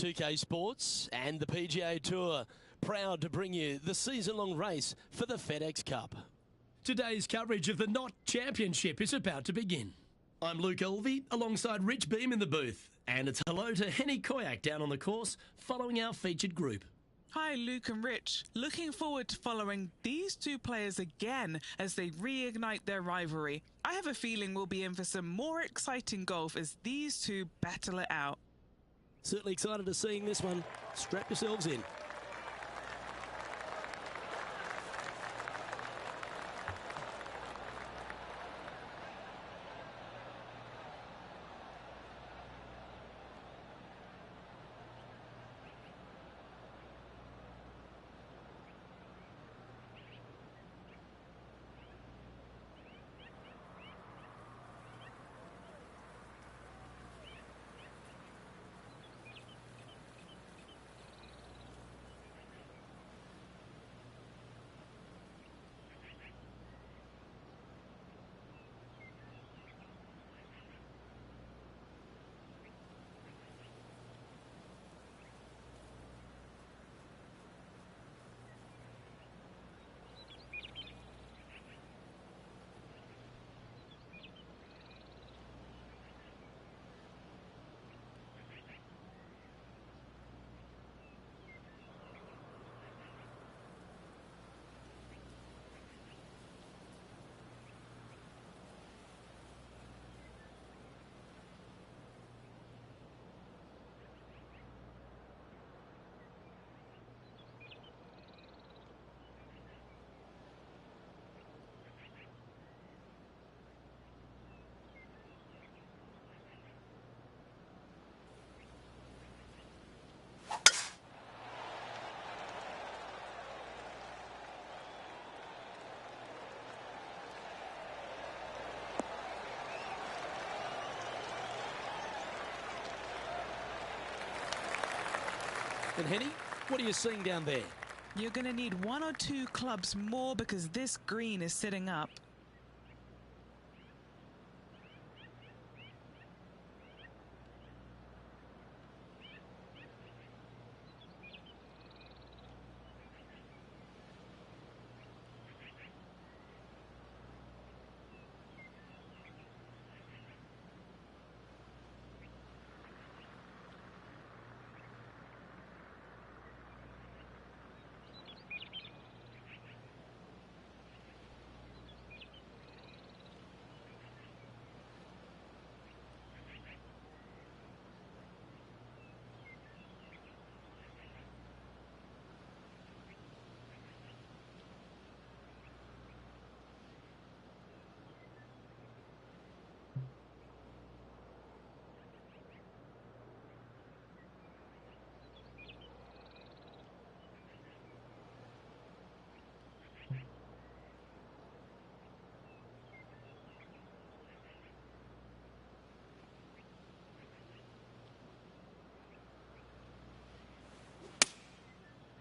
2K Sports and the PGA Tour, proud to bring you the season-long race for the FedEx Cup. Today's coverage of the Knot Championship is about to begin. I'm Luke Elvey, alongside Rich Beam in the booth, and it's hello to Henny Koyak down on the course, following our featured group. Hi, Luke and Rich. Looking forward to following these two players again as they reignite their rivalry. I have a feeling we'll be in for some more exciting golf as these two battle it out. Certainly excited to seeing this one. Strap yourselves in. And Henny, what are you seeing down there? You're going to need one or two clubs more because this green is sitting up.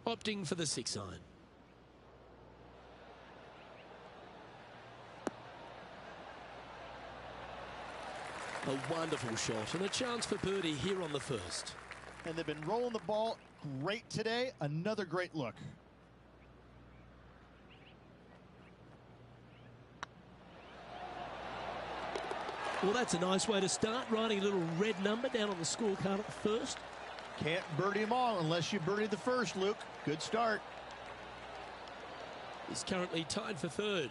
Opting for the 6-iron. A wonderful shot and a chance for birdie here on the first. And they've been rolling the ball great today. Another great look. Well, that's a nice way to start, writing a little red number down on the scorecard at the first. Can't birdie them all unless you birdie the first, Luke. Good start. He's currently tied for third.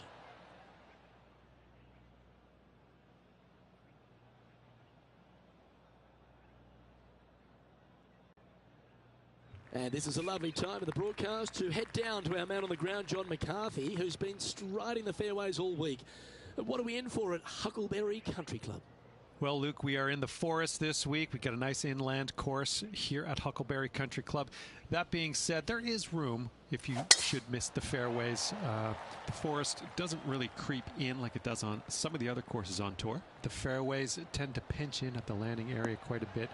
And this is a lovely time of the broadcast to head down to our man on the ground, John McCarthy, who's been striding the fairways all week. What are we in for at Huckleberry Country Club? Well, Luke, we are in the forest this week. We've got a nice inland course here at Huckleberry Country Club. That being said, there is room if you should miss the fairways. The forest doesn't really creep in like it does on some of the other courses on tour. The fairways tend to pinch in at the landing area quite a bit.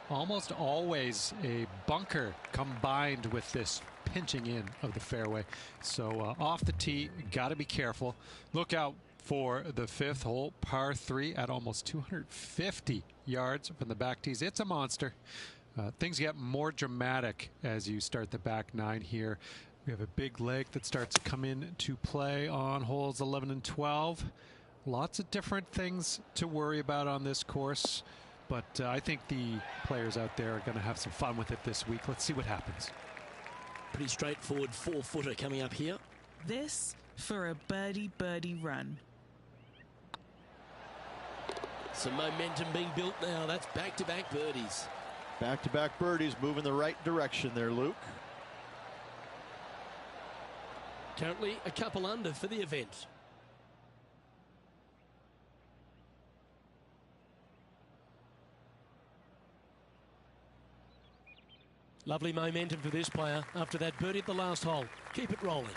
Almost always a bunker combined with this pinching in of the fairway. So off the tee, got to be careful. Look out for the fifth hole, par 3 at almost 250 yards from the back tees. It's a monster. Things get more dramatic as you start the back nine here. We have a big leg that starts to come into play on holes 11 and 12. Lots of different things to worry about on this course, but I think the players out there are going to have some fun with it this week. Let's see what happens. Pretty straightforward 4-footer coming up here. This for a birdie run. Some momentum being built now. That's back-to-back birdies. Back-to-back birdies, moving the right direction there, Luke. Currently a couple under for the event. Lovely momentum for this player after that birdie at the last hole. Keep it rolling.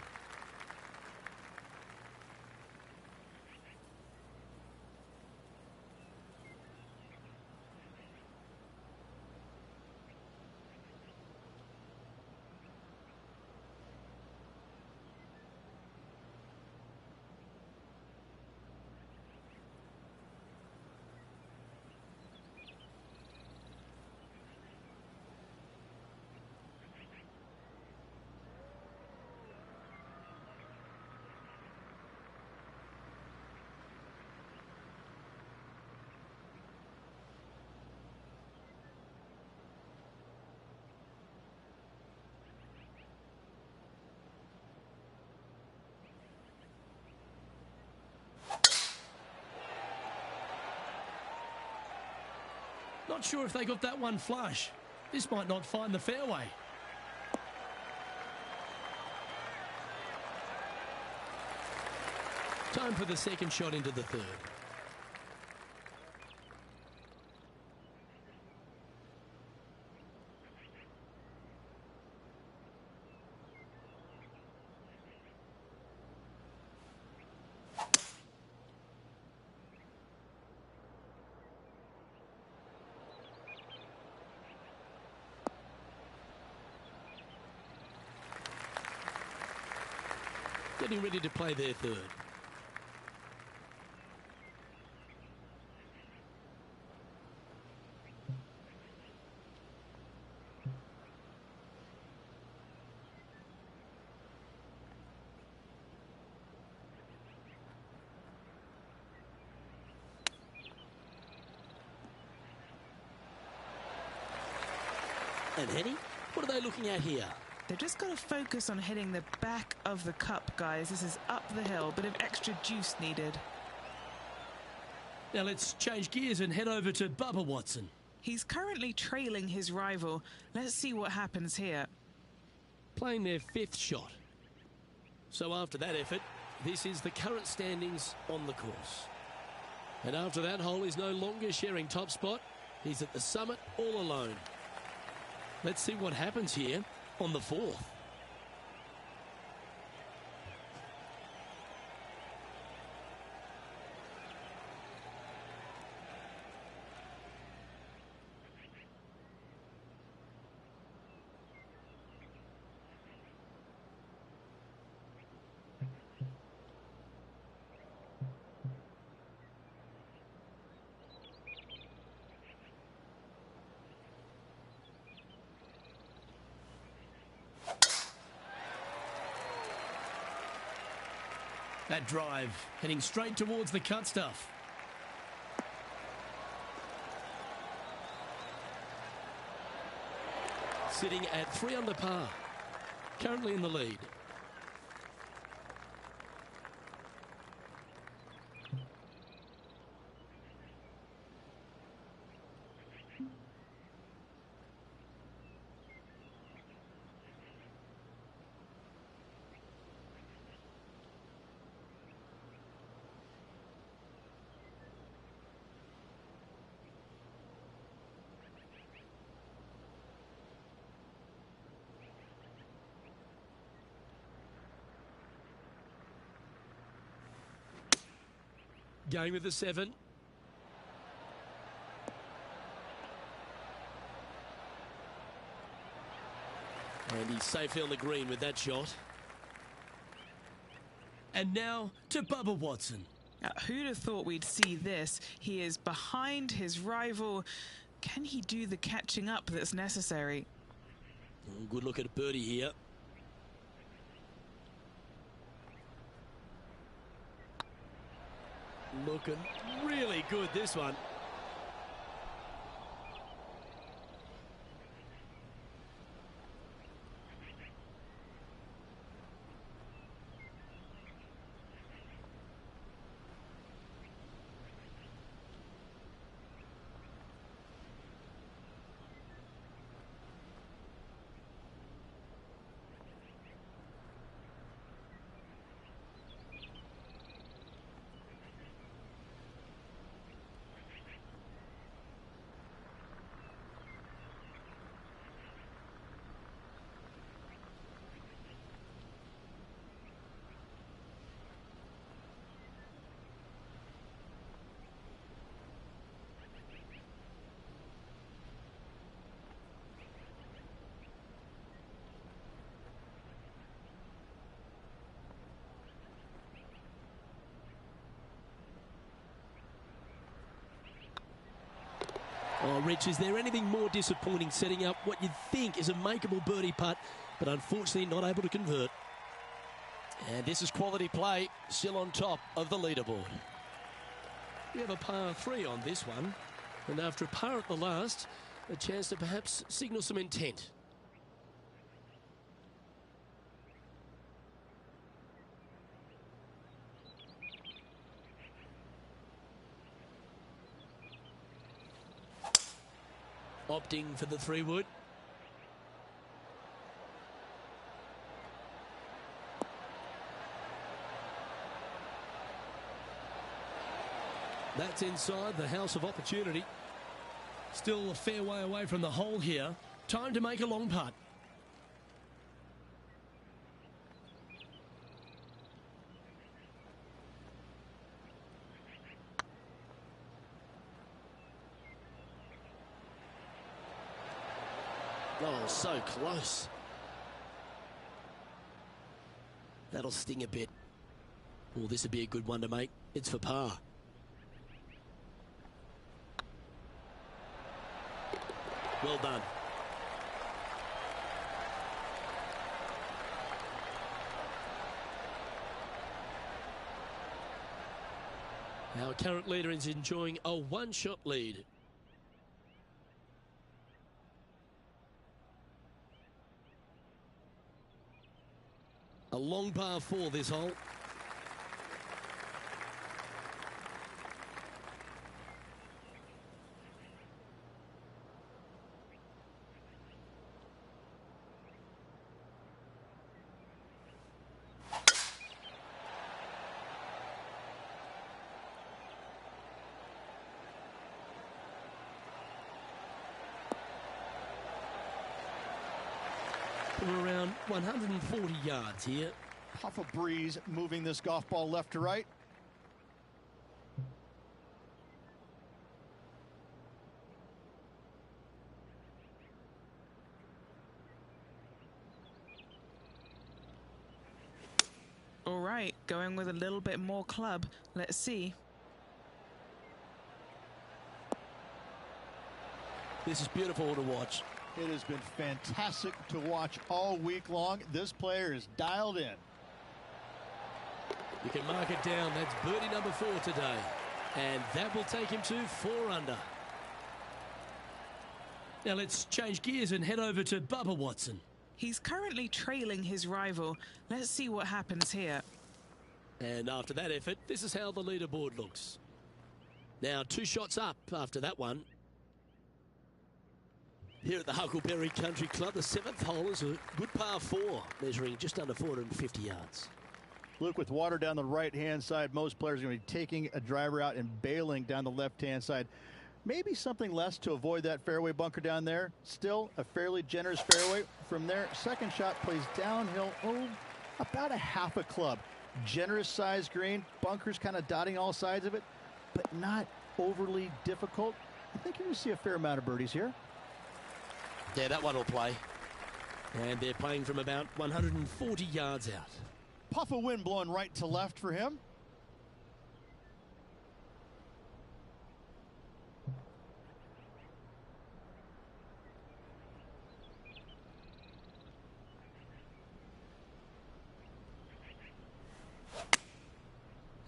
Not sure if they got that one flush. This might not find the fairway. Time for the second shot into the third. Getting ready to play their third. And Henny, what are they looking at here? They've just got to focus on hitting the back of the cup, guys. This is up the hill, bit of extra juice needed. Now let's change gears and head over to Bubba Watson. He's currently trailing his rival. Let's see what happens here. Playing their fifth shot. So after that effort, this is the current standings on the course. And after that hole, he's no longer sharing top spot. He's at the summit all alone. Let's see what happens here on the fourth. That drive heading straight towards the cut stuff. Sitting at 3 under par. Currently in the lead. Going with the 7. And he's safely on the green with that shot. And now to Bubba Watson. Who'd have thought we'd see this? He is behind his rival. Can he do the catching up that's necessary? Oh, good look at a birdie here. Looking really good, this one. Oh, Rich, is there anything more disappointing setting up what you'd think is a makeable birdie putt, but unfortunately not able to convert? And this is quality play, still on top of the leaderboard. We have a par 3 on this one, and after a par at the last, a chance to perhaps signal some intent. Opting for the 3-wood. That's inside the house of opportunity. Still a fair way away from the hole here. Time to make a long putt. Oh, so close. That'll sting a bit. Oh, this would be a good one to make. It's for par. Well done. Our current leader is enjoying a one-shot lead. A long par 4 this hole. We're around 140 yards here. Puff of breeze moving this golf ball left to right. All right, going with a little bit more club. Let's see. This is beautiful to watch. It has been fantastic to watch all week long. This player is dialed in. You can mark it down. That's birdie number 4 today. And that will take him to 4 under. Now let's change gears and head over to Bubba Watson. He's currently trailing his rival. Let's see what happens here. And after that effort, this is how the leaderboard looks. Now 2 shots up after that one. Here at the Huckleberry Country Club, the 7th hole is a good par 4, measuring just under 450 yards. Luke, with water down the right-hand side, most players are going to be taking a driver out and bailing down the left-hand side. Maybe something less to avoid that fairway bunker down there. Still a fairly generous fairway. From there, second shot plays downhill, about a half a club. Generous size green, bunkers kind of dotting all sides of it, but not overly difficult. I think you're going to see a fair amount of birdies here. Yeah, that one will play. And they're playing from about 140 yards out. Puff of wind blowing right to left for him.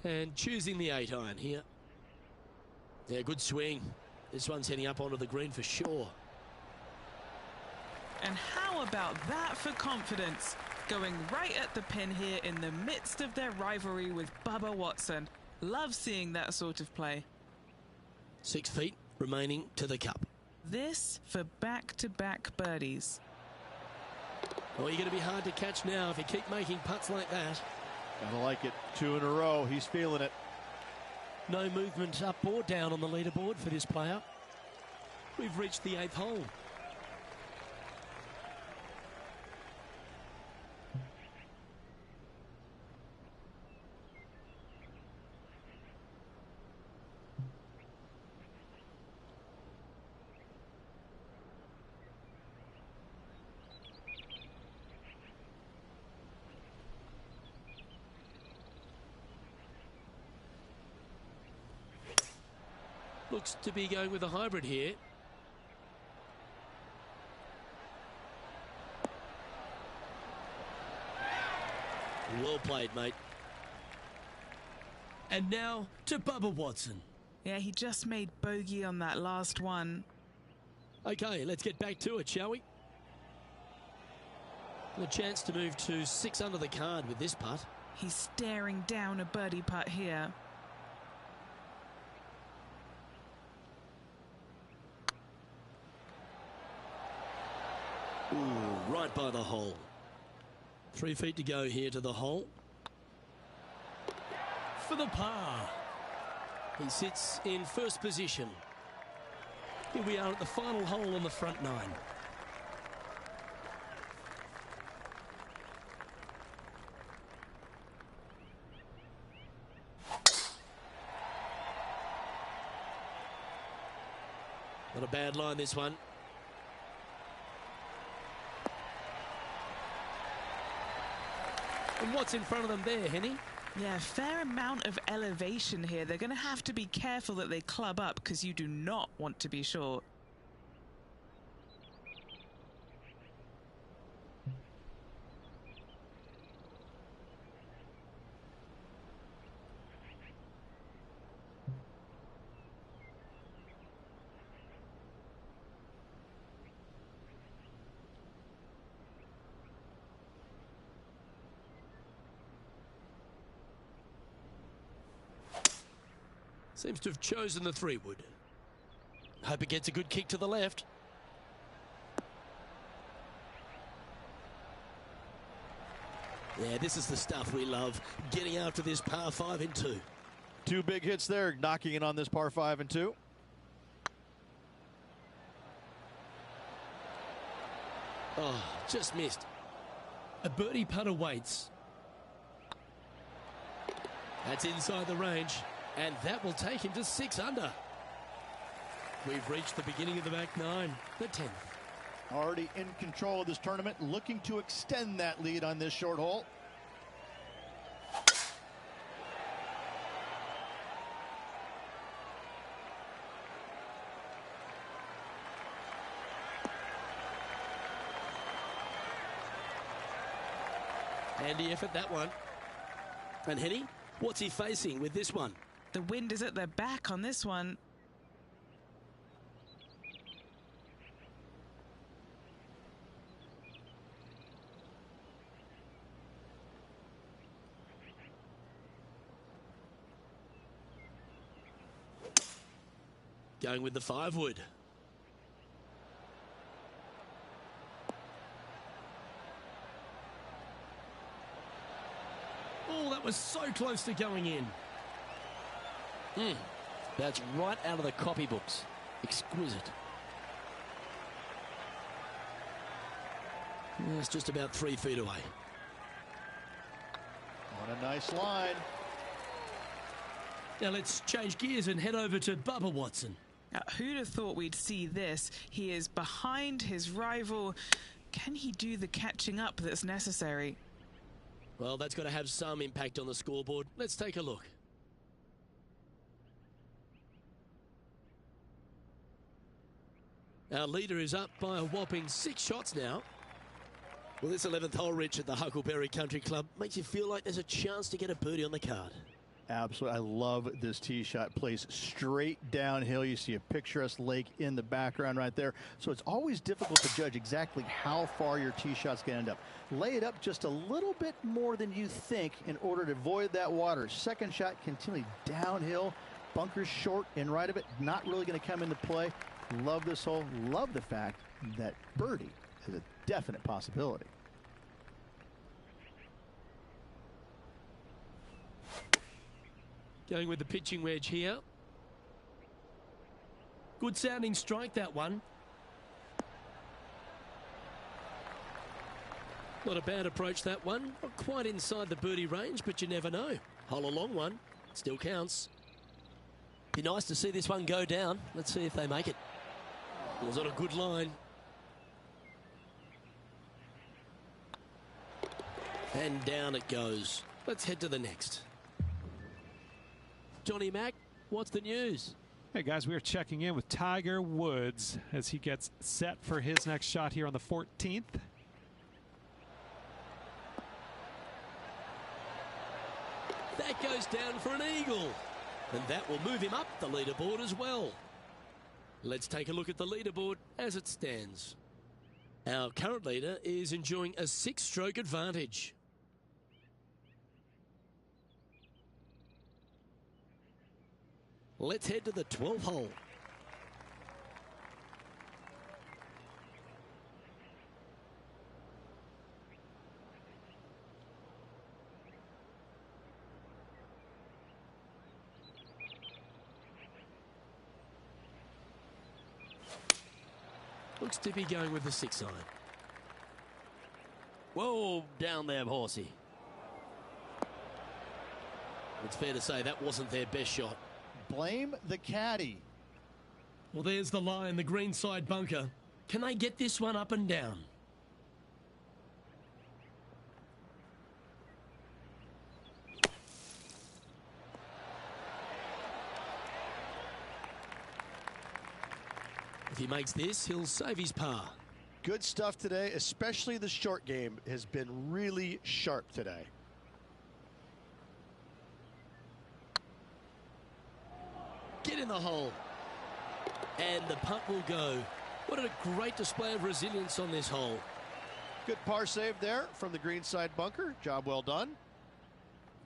And choosing the 8-iron here. Yeah, good swing. This one's heading up onto the green for sure. And how about that for confidence? Going right at the pin here in the midst of their rivalry with Bubba Watson. Love seeing that sort of play. 6 feet remaining to the cup. This for back-to-back birdies. Oh, you're going to be hard to catch now if you keep making putts like that. Gotta like it. 2 in a row. He's feeling it. No movement up or down on the leaderboard for this player. We've reached the 8th hole. Looks to be going with a hybrid here. Well played, mate. And now to Bubba Watson. Yeah, he just made bogey on that last one. Okay, let's get back to it, shall we? A chance to move to 6 under the card with this putt. He's staring down a birdie putt here. Ooh, right by the hole. 3 feet to go here to the hole. For the par. He sits in first position. Here we are at the final hole on the front 9. Not a bad line, this one. And what's in front of them there, Henny? Yeah, fair amount of elevation here. They're going to have to be careful that they club up because you do not want to be short. Seems to have chosen the 3-wood. Hope it gets a good kick to the left. Yeah, this is the stuff we love. Getting after this par 5 in 2. 2 big hits there, knocking it on this par 5 and 2. Oh, just missed. A birdie putt awaits. That's inside the range. And that will take him to 6 under. We've reached the beginning of the back 9, the 10th. Already in control of this tournament, looking to extend that lead on this short hole. Handy effort, that one. And Henny, what's he facing with this one? The wind is at their back on this one. Going with the 5-wood. Oh, that was so close to going in. That's right out of the copybooks. Exquisite. It's just about 3 feet away. On a nice line. Now let's change gears and head over to Bubba Watson. Who'd have thought we'd see this? He is behind his rival. Can he do the catching up that's necessary? Well, that's got to have some impact on the scoreboard. Let's take a look. Our leader is up by a whopping 6 shots now. Well, this 11th hole, Rich, at the Huckleberry Country Club makes you feel like there's a chance to get a birdie on the card. Absolutely. I love this tee shot. Plays straight downhill. You see a picturesque lake in the background right there. So it's always difficult to judge exactly how far your tee shot's going to end up. Lay it up just a little bit more than you think in order to avoid that water. Second shot continually downhill. Bunkers short and right of it. Not really going to come into play. Love this hole. Love the fact that birdie is a definite possibility. Going with the pitching wedge here. Good sounding strike, that one. Not a bad approach, that one. Not quite inside the birdie range, but you never know. Hole a long one. Still counts. Be nice to see this one go down. Let's see if they make it. It was on a good line. And down it goes. Let's head to the next. Johnny Mack, what's the news? Hey guys, we are checking in with Tiger Woods as he gets set for his next shot here on the 14th. That goes down for an eagle. And that will move him up the leaderboard as well. Let's take a look at the leaderboard as it stands. Our current leader is enjoying a 6-stroke advantage. Let's head to the 12th hole. Looks to be going with the 6-iron. Whoa, down there, horsey. It's fair to say that wasn't their best shot. Blame the caddy. Well, there's the line, the greenside bunker. Can they get this one up and down? If he makes this, he'll save his par. Good stuff today, especially the short game has been really sharp today. Get in the hole. And the putt will go. What a great display of resilience on this hole. Good par save there from the greenside bunker. Job well done.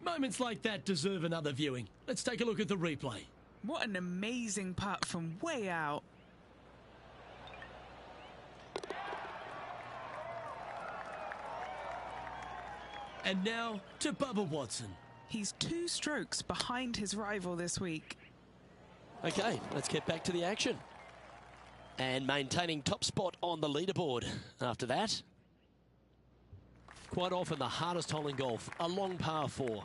Moments like that deserve another viewing. Let's take a look at the replay. What an amazing putt from way out. And now to Bubba Watson. He's 2 strokes behind his rival this week. Okay, let's get back to the action. And maintaining top spot on the leaderboard after that. Quite often the hardest hole in golf, a long par 4.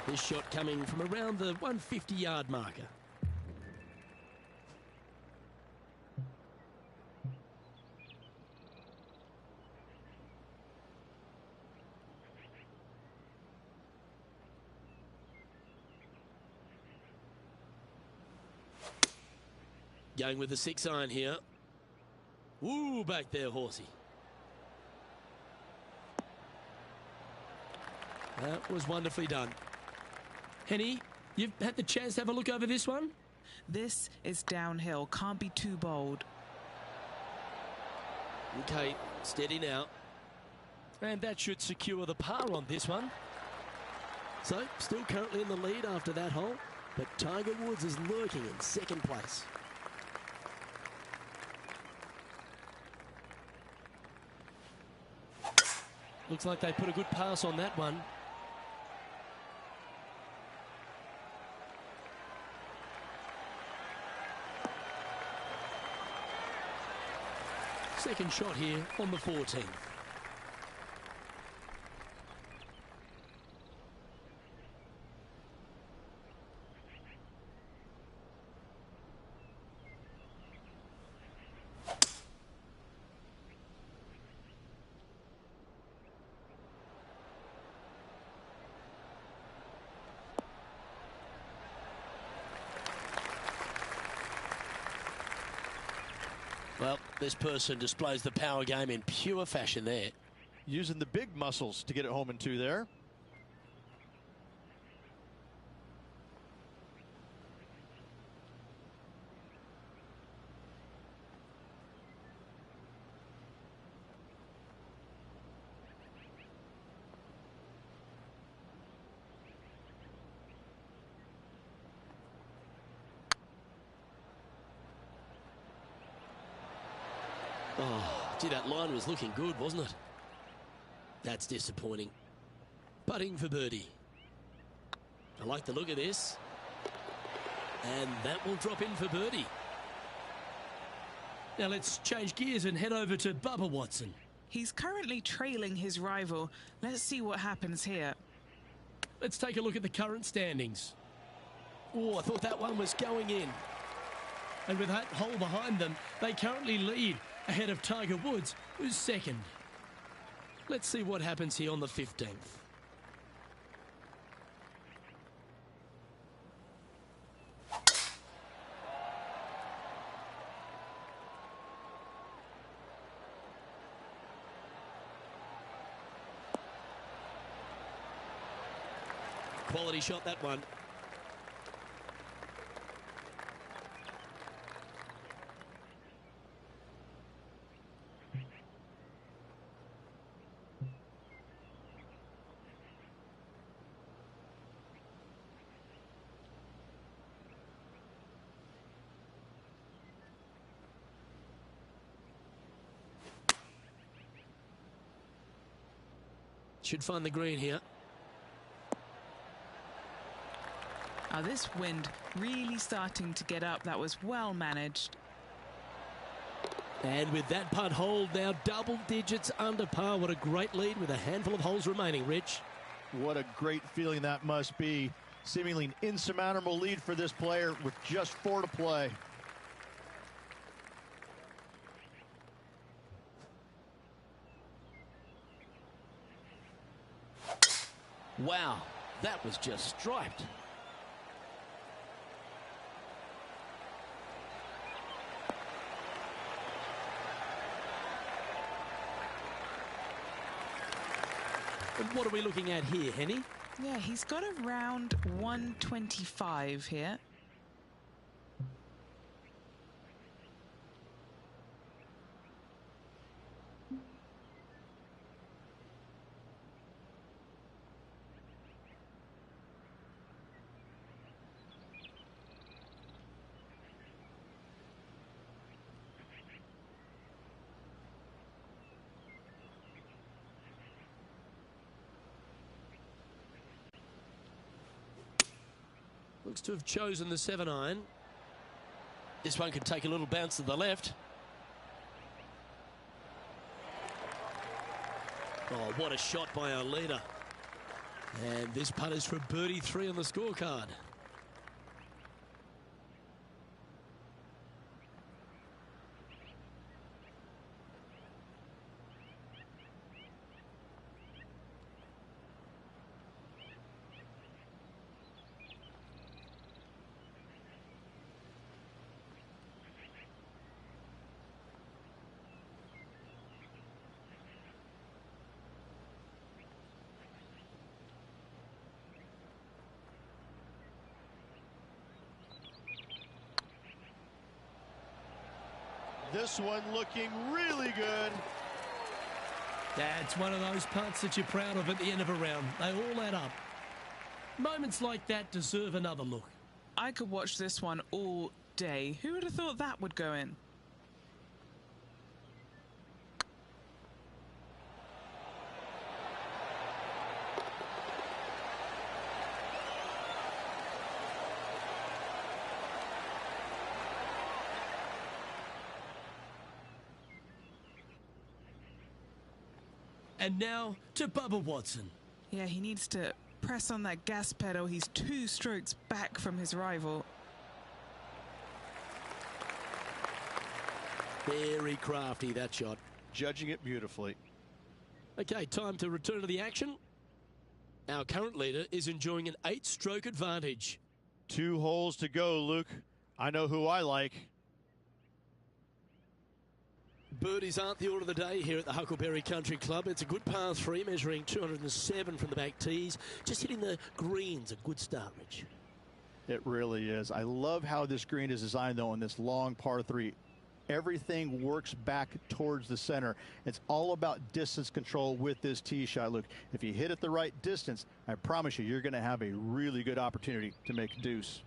This shot coming from around the 150-yard marker. Going with the 6-iron here. Woo, back there, horsey. That was wonderfully done. Henny, you've had the chance to have a look over this one? This is downhill. Can't be too bold. Okay, steady now. And that should secure the par on this one. So, still currently in the lead after that hole. But Tiger Woods is lurking in second place. Looks like they put a good pass on that one. Second shot here on the 14th. Well, this person displays the power game in pure fashion there. Using the big muscles to get it home in 2 there. Oh, gee, that line was looking good, wasn't it? That's disappointing. Putting for birdie. I like the look of this. And that will drop in for birdie. Now let's change gears and head over to Bubba Watson. He's currently trailing his rival. Let's see what happens here. Let's take a look at the current standings. Oh, I thought that one was going in. And with that hole behind them, they currently lead ahead of Tiger Woods, who's second. Let's see what happens here on the 15th. Quality shot, that one. Should find the green here. This wind really starting to get up. That was well managed. And with that putt hold now double digits under par. What a great lead with a handful of holes remaining, Rich. What a great feeling that must be. Seemingly an insurmountable lead for this player with just 4 to play. Wow, that was just striped. And what are we looking at here, Henny? Yeah, he's got around 125 here. Looks to have chosen the 7-iron. This one could take a little bounce to the left. Oh, what a shot by our leader. And this putt is for birdie 3 on the scorecard. This one looking really good. That's one of those putts that you're proud of at the end of a round. They all add up. Moments like that deserve another look. I could watch this one all day. Who would have thought that would go in? And now to Bubba Watson. Yeah, he needs to press on that gas pedal. He's 2 strokes back from his rival. Very crafty, that shot. Judging it beautifully. Okay, time to return to the action. Our current leader is enjoying an 8-stroke advantage. 2 holes to go, Luke. I know who I like. Birdies aren't the order of the day here at the Huckleberry Country Club. It's a good par 3 measuring 207 from the back tees. Just hitting the greens, a good start, Rich. It really is. I love how this green is designed, though, on this long par 3. Everything works back towards the center. It's all about distance control with this tee shot, Luke. If you hit it the right distance, I promise you, you're going to have a really good opportunity to make a deuce.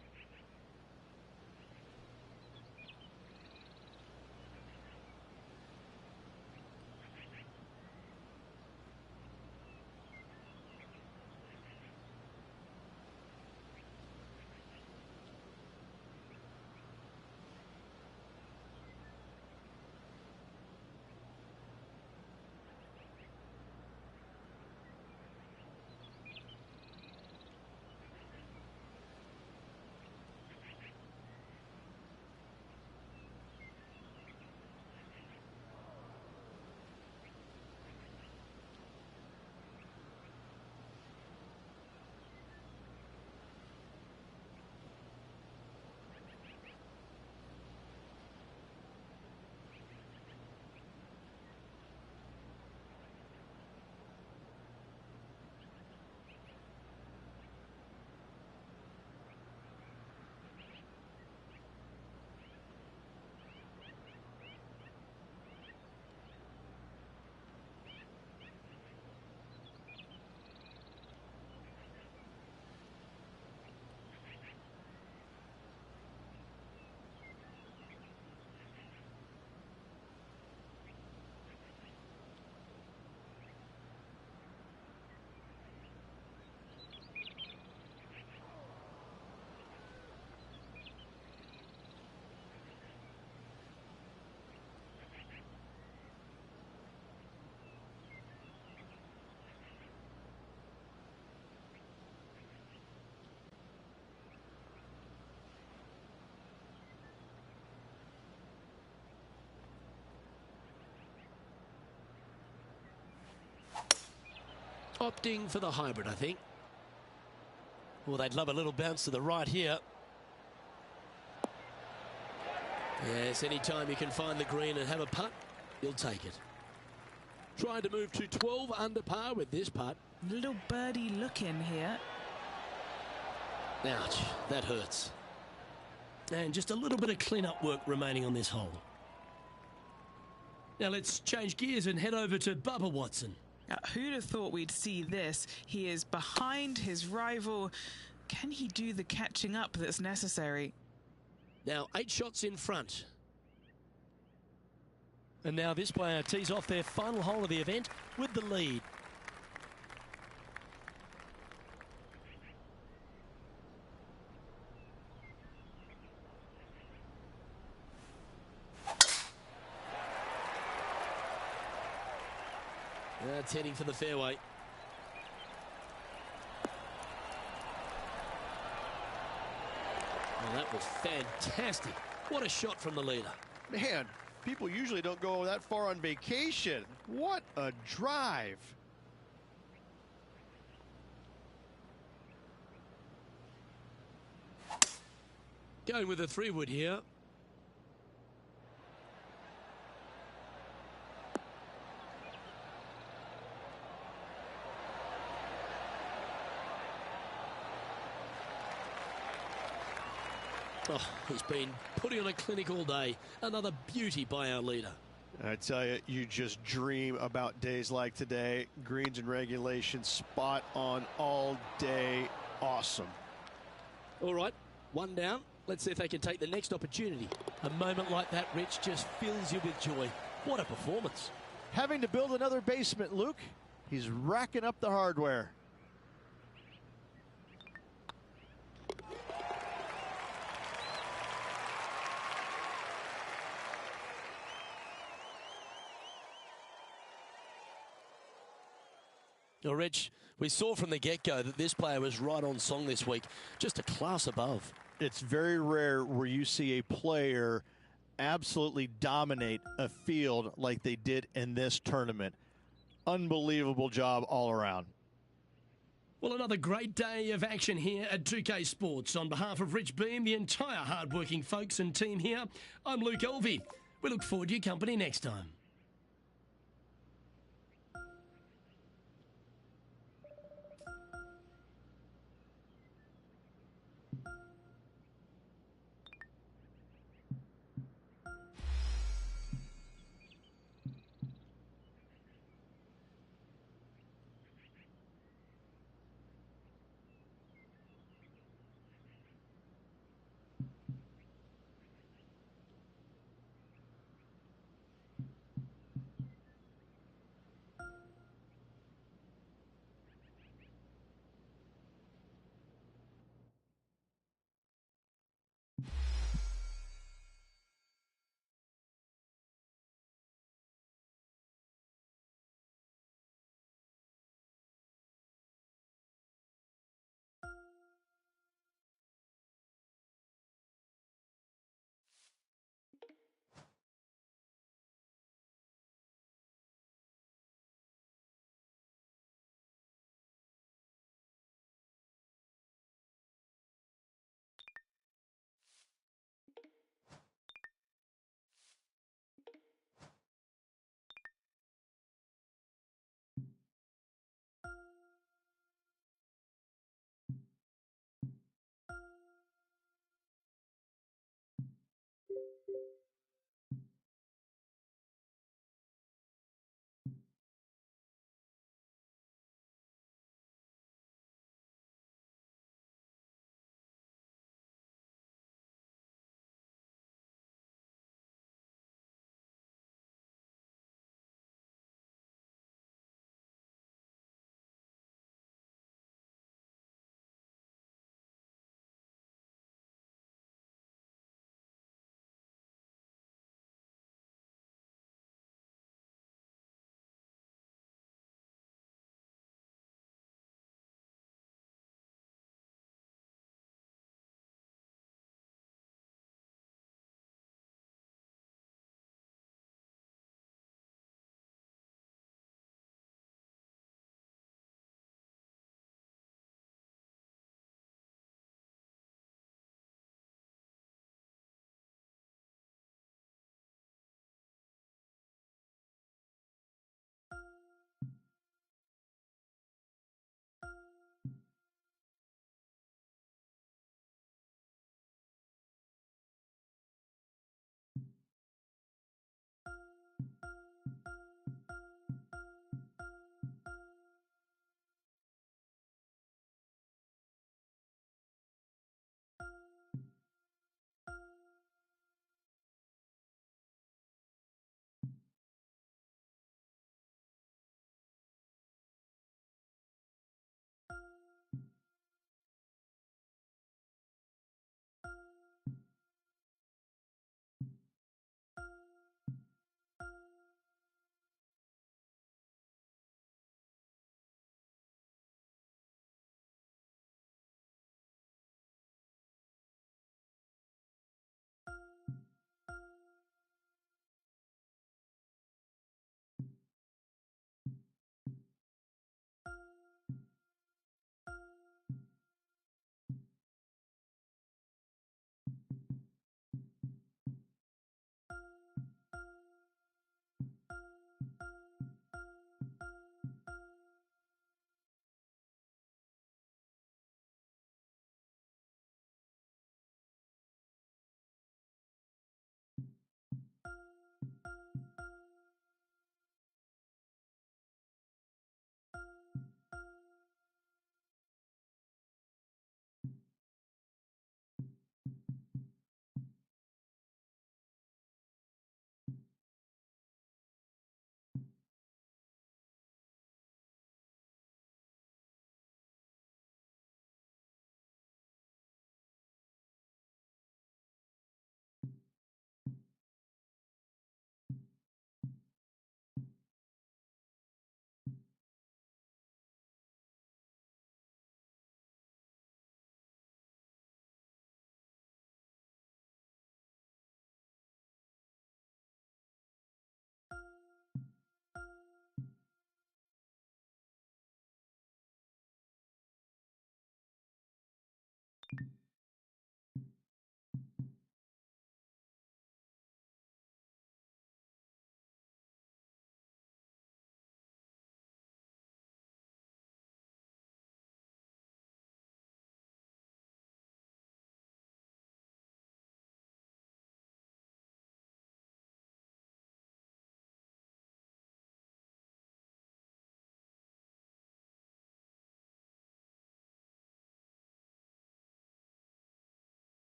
Opting for the hybrid, I think. Well, they'd love a little bounce to the right here. Yes, anytime you can find the green and have a putt, you'll take it. Trying to move to 12 under par with this putt. Little birdie look in here. Ouch, that hurts. And just a little bit of clean-up work remaining on this hole. Now let's change gears and head over to Bubba Watson. Who'd have thought we'd see this? He is behind his rival. Can he do the catching up that's necessary? Now 8 shots in front. And now this player tees off their final hole of the event with the lead. That's heading for the fairway. Well, that was fantastic. What a shot from the leader. Man, people usually don't go that far on vacation. What a drive. Going with a 3-wood here. Oh, he's been putting on a clinic all day. Another beauty by our leader. I tell you, you just dream about days like today. Greens and regulation, spot on all day. Awesome. All right, 1 down. Let's see if they can take the next opportunity. A moment like that, Rich, just fills you with joy. What a performance. Having to build another basement, Luke. He's racking up the hardware. Now, Rich, we saw from the get-go that this player was right on song this week, just a class above. It's very rare where you see a player absolutely dominate a field like they did in this tournament. Unbelievable job all around. Well, another great day of action here at 2K Sports. On behalf of Rich Beam, the entire hard-working folks and team here, I'm Luke Elvey. We look forward to your company next time.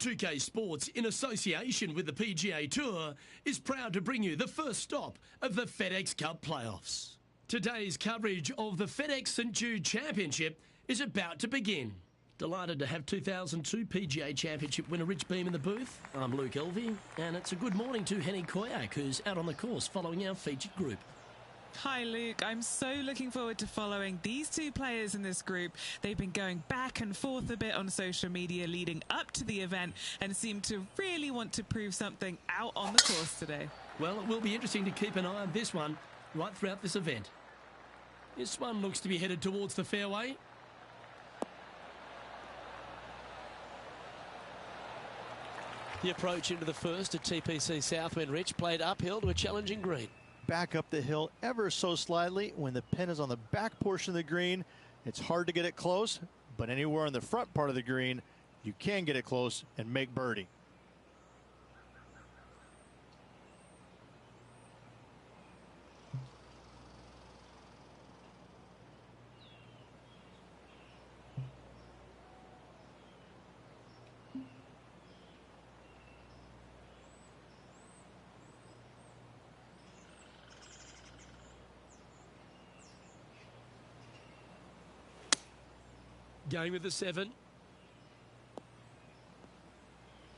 2K Sports, in association with the PGA Tour, is proud to bring you the first stop of the FedEx Cup playoffs. Today's coverage of the FedEx St Jude Championship is about to begin. Delighted to have 2002 PGA Championship winner Rich Beem in the booth. I'm Luke Elvey, and it's a good morning to Henny Koyak, who's out on the course following our featured group. Hi Luke, I'm so looking forward to following these two players in this group. They've been going back and forth a bit on social media leading up to the event and seem to really want to prove something out on the course today. Well, it will be interesting to keep an eye on this one right throughout this event. This one looks to be headed towards the fairway. The approach into the first at TPC Southwind, Rich, played uphill to a challenging green. Back up the hill ever so slightly. When the pin is on the back portion of the green, it's hard to get it close, but anywhere on the front part of the green, you can get it close and make birdie. Going with the 7.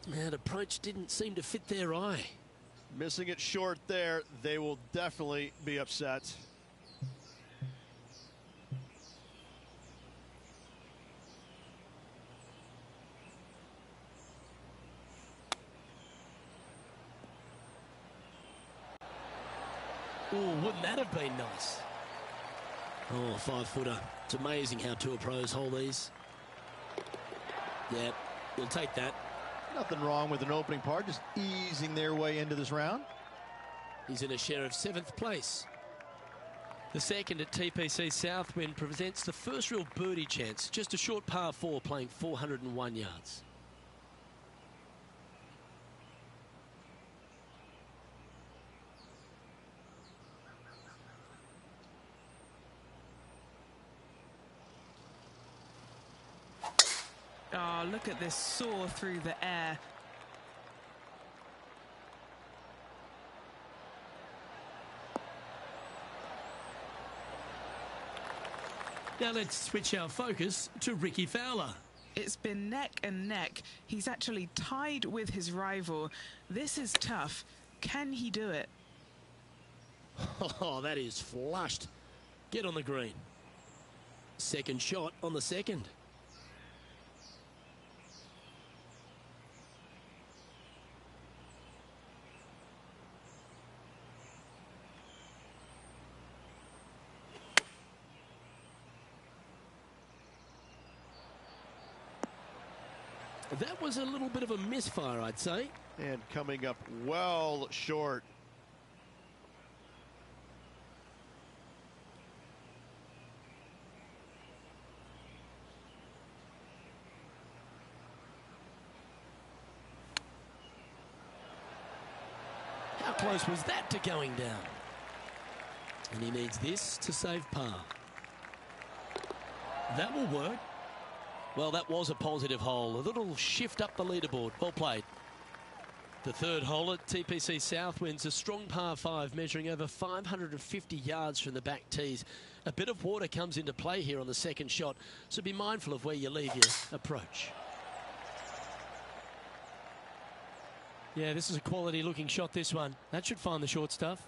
That approach didn't seem to fit their eye. Missing it short there, they will definitely be upset. Oh, wouldn't that have been nice? Oh, 5-footer. It's amazing how tour pros hold these. Yeah, we'll take that. Nothing wrong with an opening part, just easing their way into this round. He's in a share of 7th place. The second at TPC Southwind presents the first real birdie chance. Just a short par 4 playing 401 yards. Oh, look at this soar through the air. Now let's switch our focus to Ricky Fowler. It's been neck and neck. He's actually tied with his rival. This is tough. Can he do it? Oh, that is flushed. Get on the green. Second shot on the second. That was a little bit of a misfire, I'd say. And coming up well short. How close was that to going down? And he needs this to save par. That will work. Well, that was a positive hole. A little shift up the leaderboard. Well played. The third hole at TPC Southwind's a strong par 5 measuring over 550 yards from the back tees. A bit of water comes into play here on the second shot, so be mindful of where you leave your approach. Yeah, this is a quality looking shot, this one. That should find the short stuff.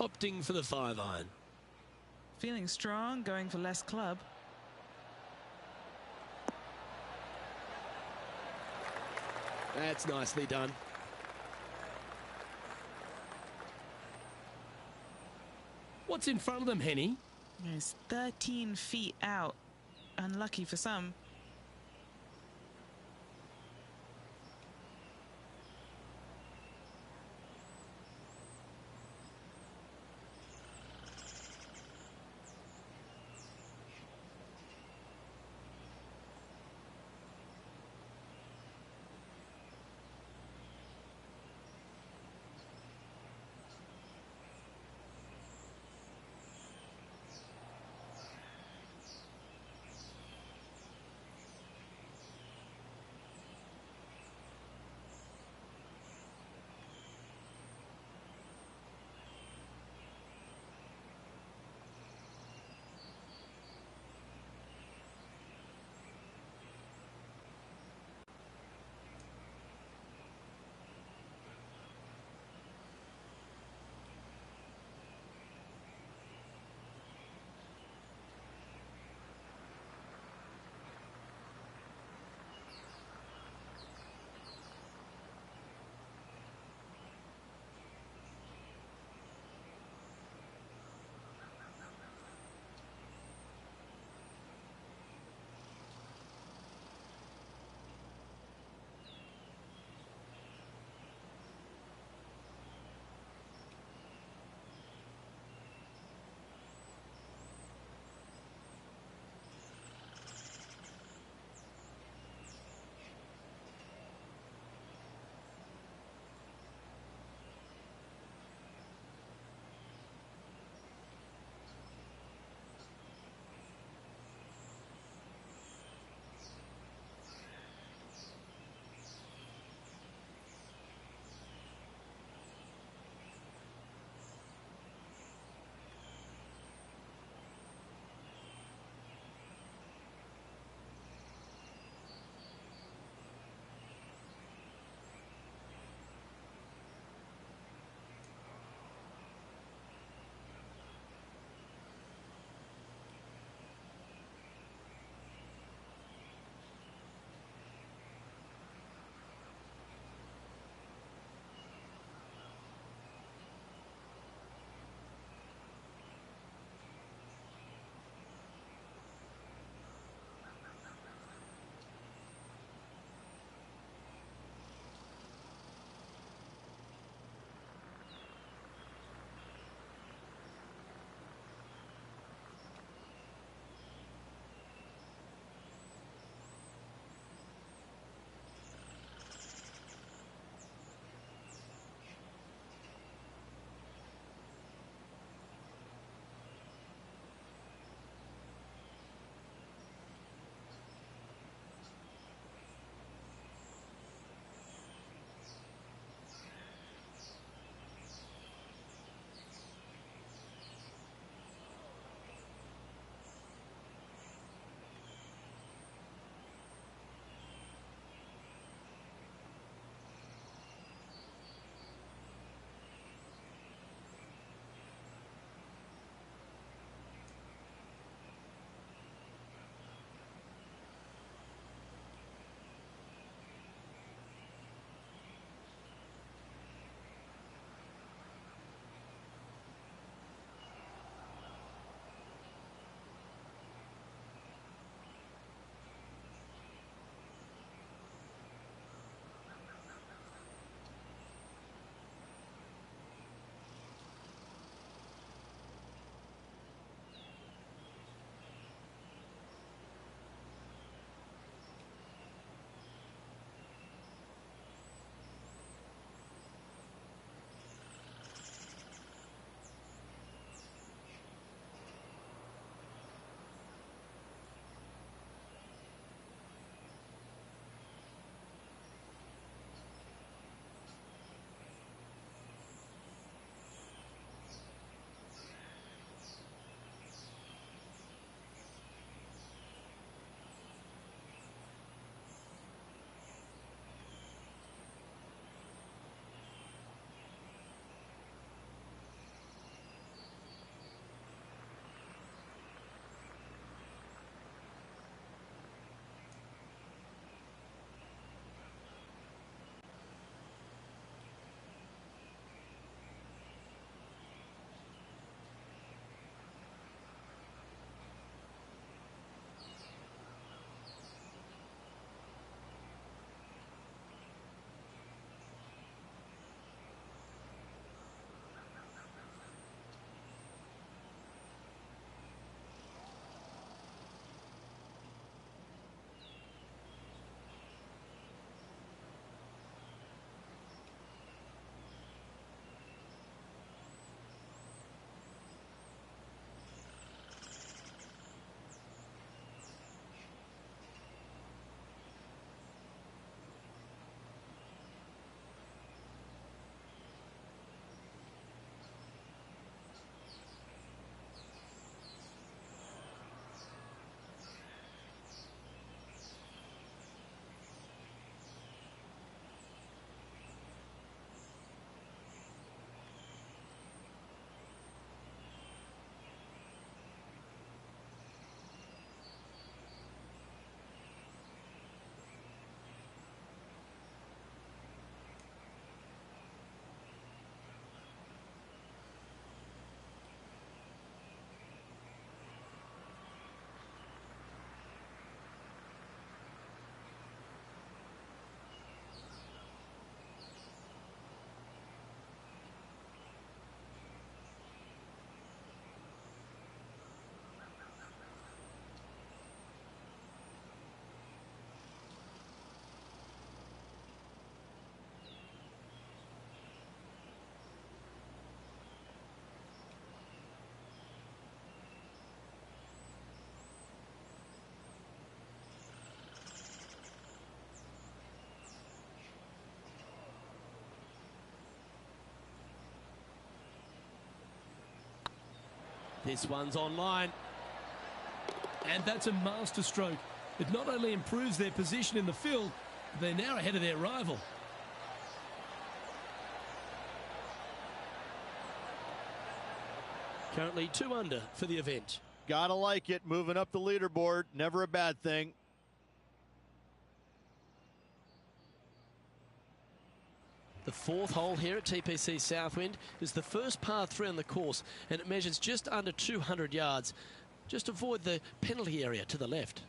opting for the 5-iron. Feeling strong, going for less club. That's nicely done. What's in front of them, Henny? It's 13 feet out. Unlucky for some. This one's online. And that's a master stroke. It not only improves their position in the field, they're now ahead of their rival. Currently 2 under for the event. Gotta like it, moving up the leaderboard, never a bad thing. The 4th hole here at TPC Southwind is the first par 3 on the course, and it measures just under 200 yards. Just avoid the penalty area to the left.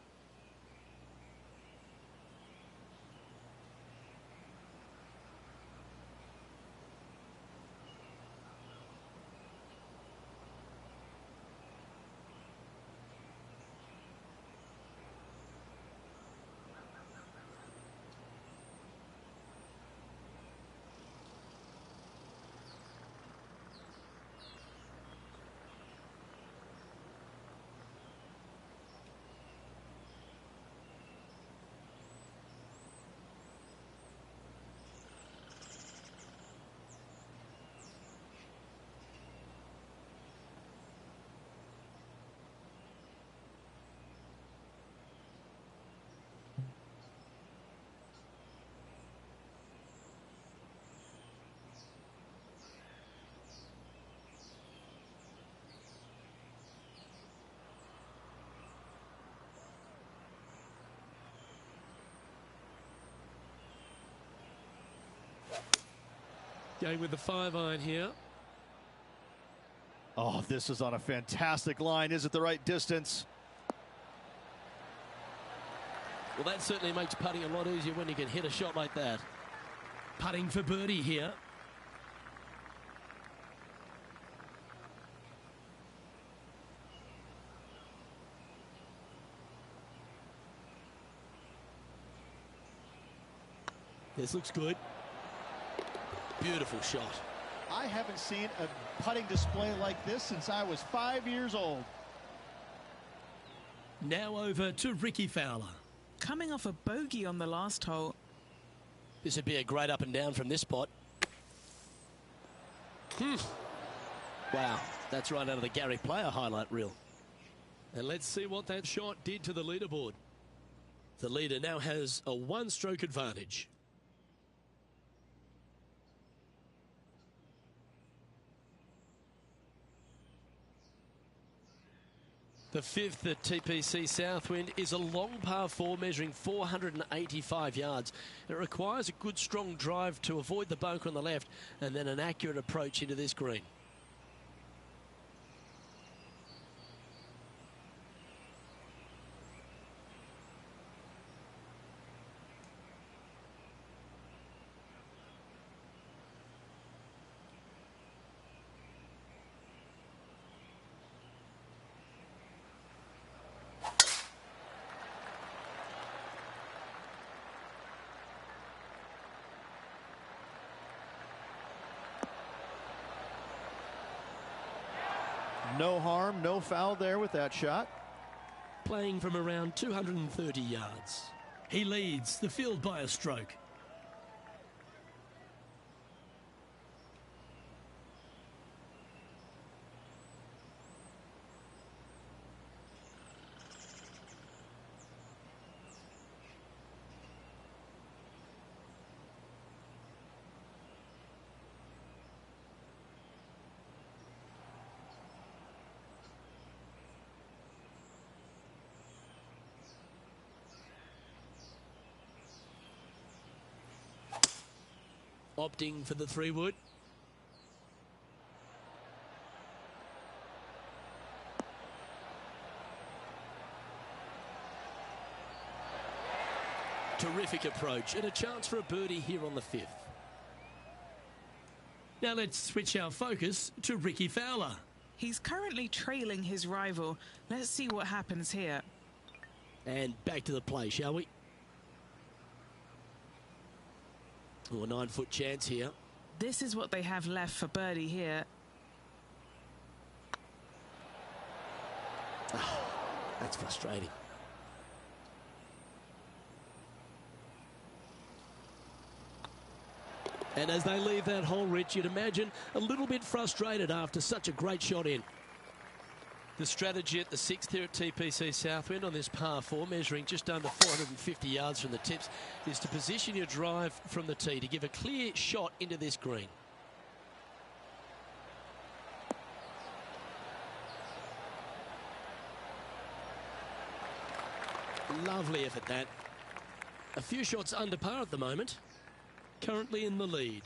Going with the 5-iron here. Oh, this is on a fantastic line. Is it the right distance? Well, that certainly makes putting a lot easier when you can hit a shot like that. Putting for birdie here. This looks good. Beautiful shot. I haven't seen a putting display like this since I was 5 years old. Now over to Ricky Fowler. Coming off a bogey on the last hole. This would be a great up and down from this spot. Wow, that's right out of the Gary Player highlight reel. And let's see what that shot did to the leaderboard. The leader now has a 1-stroke advantage. The 5th at TPC Southwind is a long par 4 measuring 485 yards. It requires a good strong drive to avoid the bunker on the left and then an accurate approach into this green. No harm, no foul there with that shot. Playing from around 230 yards. He leads the field by a stroke. Opting for the 3-wood. Terrific approach and a chance for a birdie here on the 5th. Now let's switch our focus to Ricky Fowler. He's currently trailing his rival. Let's see what happens here. And back to the play, shall we? Oh, a 9-foot chance here. This is what they have left for birdie here. Oh, that's frustrating. And as they leave that hole, Rich, you'd imagine a little bit frustrated after such a great shot in. The strategy at the 6th here at TPC Southwind on this par 4, measuring just under 450 yards from the tips, is to position your drive from the tee to give a clear shot into this green. Lovely effort that. A few shots under par at the moment. Currently in the lead.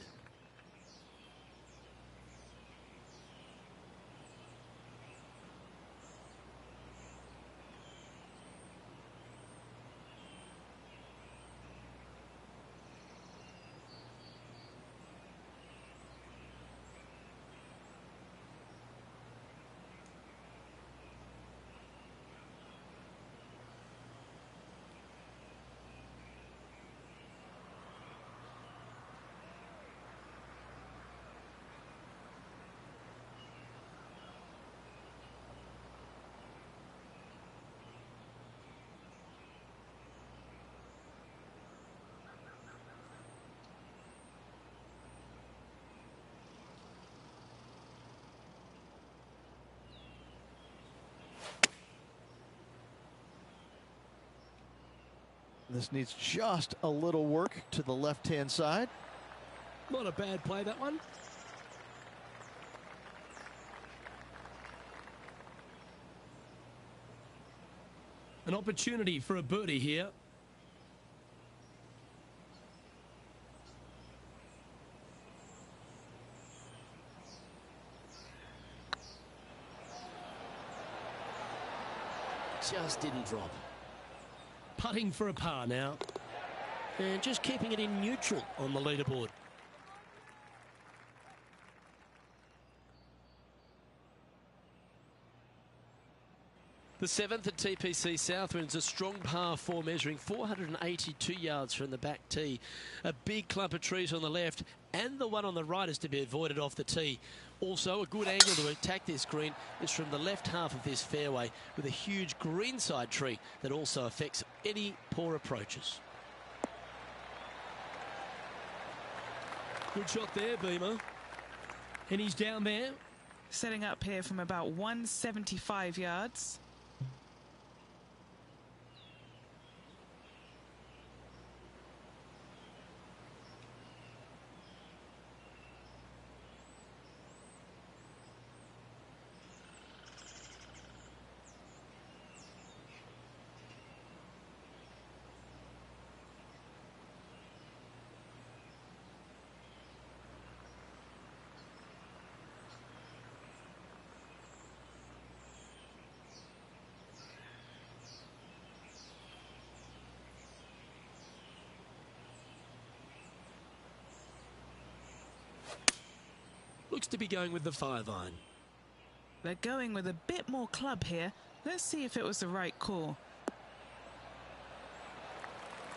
This needs just a little work to the left-hand side. Not a bad play, that one. An opportunity for a birdie here. Just didn't drop. Putting for a par now. And just keeping it in neutral on the leaderboard. The 7th at TPC Southwind's a strong par 4, measuring 482 yards from the back tee. A big clump of trees on the left, and the one on the right is to be avoided off the tee. Also, a good angle to attack this green is from the left half of this fairway, with a huge greenside tree that also affects any poor approaches. Good shot there, Beamer. And he's down there. Setting up here from about 175 yards. Looks to be going with the 5-iron. They're going with a bit more club here. Let's see if it was the right call.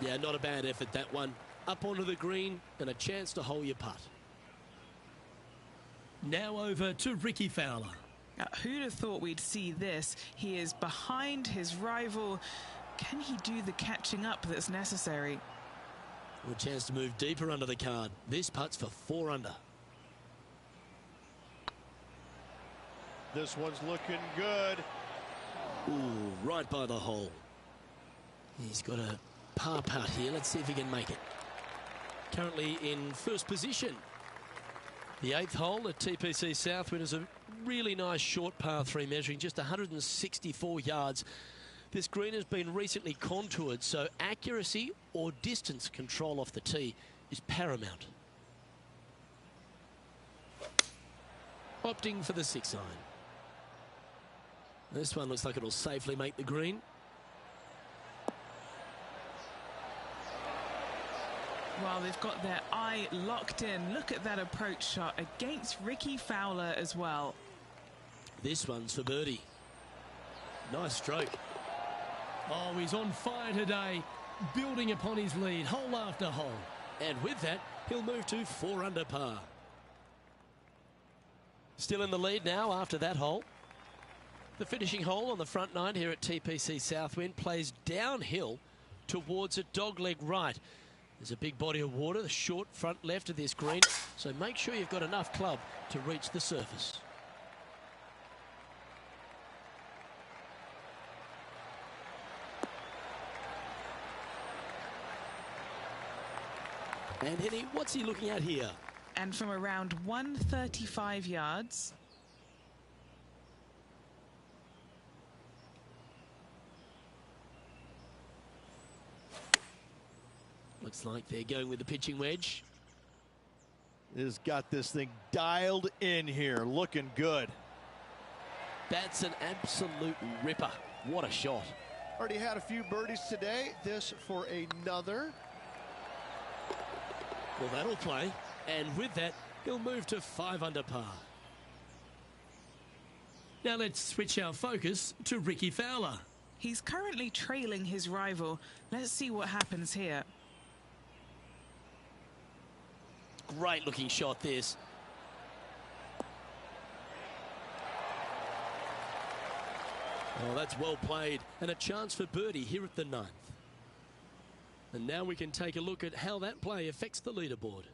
Yeah, not a bad effort, that one. Up onto the green and a chance to hole your putt. Now over to Ricky Fowler. Who'd have thought we'd see this? He is behind his rival. Can he do the catching up that's necessary? A chance to move deeper under the card. This putt's for 4 under. This one's looking good. Ooh, right by the hole. He's got a par putt here. Let's see if he can make it. Currently in first position. The 8th hole at TPC Southwind is a really nice short par 3, measuring just 164 yards. This green has been recently contoured, so accuracy or distance control off the tee is paramount. Opting for the 6-iron. This one looks like it'll safely make the green. Well, they've got their eye locked in. Look at that approach shot against Ricky Fowler as well. This one's for birdie. Nice stroke. Oh, he's on fire today, building upon his lead, hole after hole. And with that, he'll move to 4 under par. Still in the lead now after that hole. The finishing hole on the front 9 here at TPC Southwind plays downhill towards a dogleg right. There's a big body of water, the short front left of this green, so make sure you've got enough club to reach the surface. And Henny, what's he looking at here? And from around 135 yards. Looks like they're going with the pitching wedge. Has got this thing dialed in here, looking good. That's an absolute ripper. What a shot. Already had a few birdies today. This for another. Well, that'll play. And with that, he'll move to 5 under par. Now let's switch our focus to Ricky Fowler. He's currently trailing his rival. Let's see what happens here. Great looking shot, this. Oh, that's well played. And a chance for birdie here at the 9th. And now we can take a look at how that play affects the leaderboard.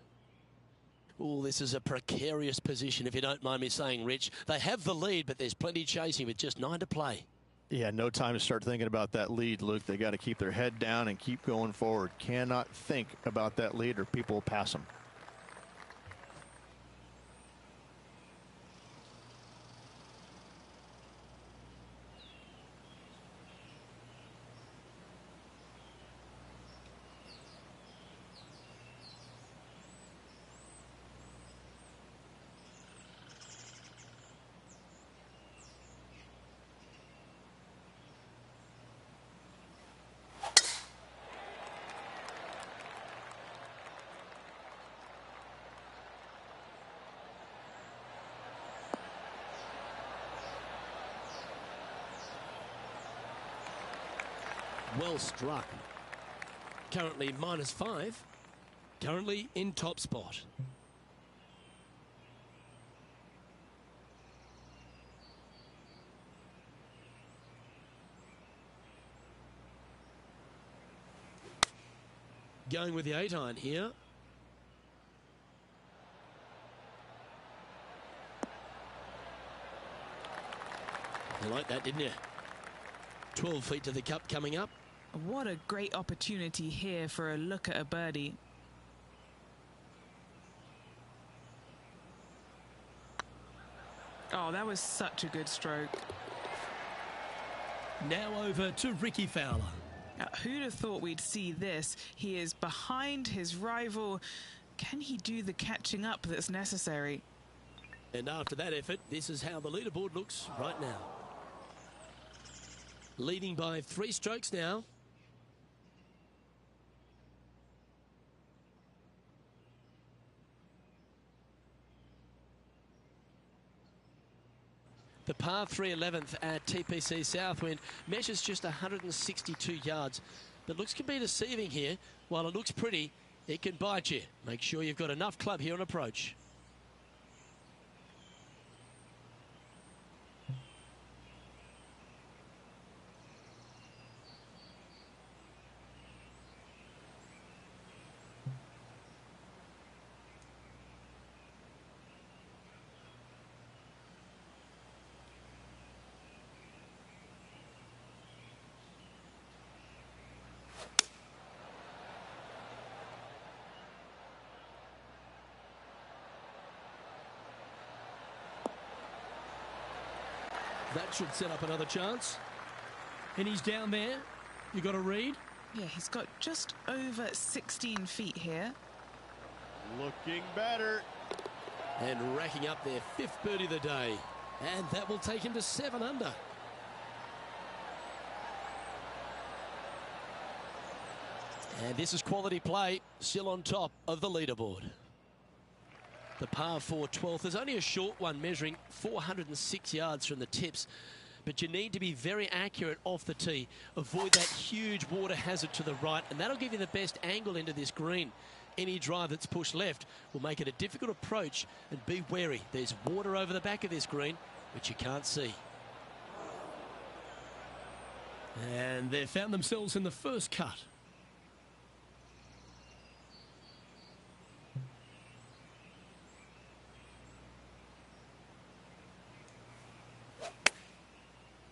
Oh, this is a precarious position, if you don't mind me saying, Rich. They have the lead, but there's plenty chasing with just 9 to play. Yeah, no time to start thinking about that lead, Luke. They got to keep their head down and keep going forward. Cannot think about that lead or people will pass them. Well struck. Currently -5. Currently in top spot. Going with the 8-iron here. You like that, didn't you? 12 feet to the cup coming up. What a great opportunity here for a look at a birdie. Oh, that was such a good stroke. Now over to Ricky Fowler. Now, who'd have thought we'd see this? He is behind his rival. Can he do the catching up that's necessary? And after that effort, this is how the leaderboard looks right now. Leading by 3 strokes now. The par 3 11th at TPC Southwind measures just 162 yards. But looks can be deceiving here. While it looks pretty, it can bite you. Make sure you've got enough club here on approach. That should set up another chance. And he's down there. You got a read? Yeah, he's got just over 16 feet here. Looking better. And racking up their 5th birdie of the day. And that will take him to 7 under. And this is quality play, still on top of the leaderboard. The par 4 12th is only a short one, measuring 406 yards from the tips. But you need to be very accurate off the tee. Avoid that huge water hazard to the right, and that'll give you the best angle into this green. Any drive that's pushed left will make it a difficult approach, and be wary. There's water over the back of this green, which you can't see. And they've found themselves in the first cut.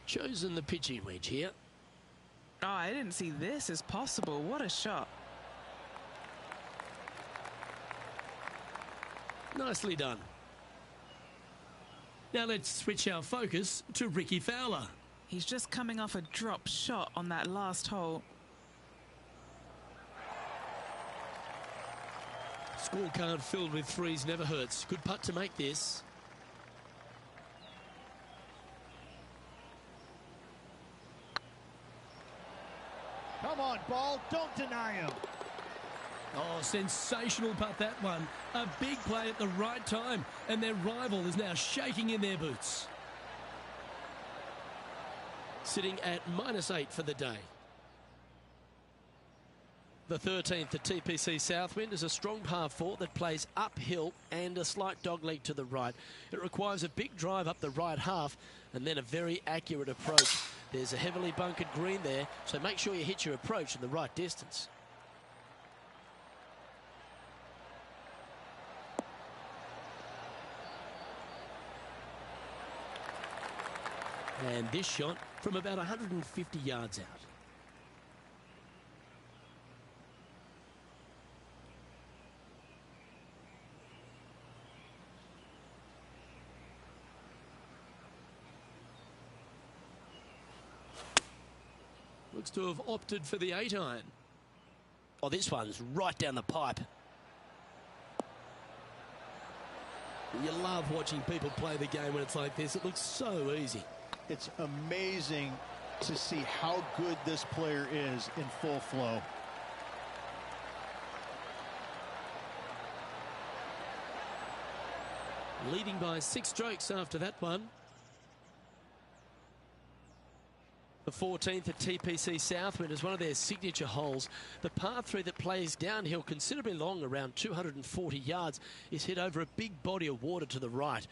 Chosen the pitching wedge here. Oh, I didn't see this as possible. What a shot. Nicely done. Now let's switch our focus to Ricky Fowler. He's just coming off a drop shot on that last hole. Scorecard filled with threes never hurts. Good putt to make this. Come on, ball. Don't deny him. Oh, sensational putt, that one. A big play at the right time, and their rival is now shaking in their boots. Sitting at -8 for the day. The 13th at TPC Southwind is a strong par 4 that plays uphill and a slight dogleg to the right. It requires a big drive up the right half and then a very accurate approach. There's a heavily bunkered green there, so make sure you hit your approach in the right distance. And this shot from about 150 yards out. Looks to have opted for the 8-iron. Oh, this one's right down the pipe. You love watching people play the game when it's like this. It looks so easy. It's amazing to see how good this player is in full flow. Leading by 6 strokes after that one. The 14th at TPC Southwind is one of their signature holes. The par 3 that plays downhill considerably long, around 240 yards, is hit over a big body of water to the right.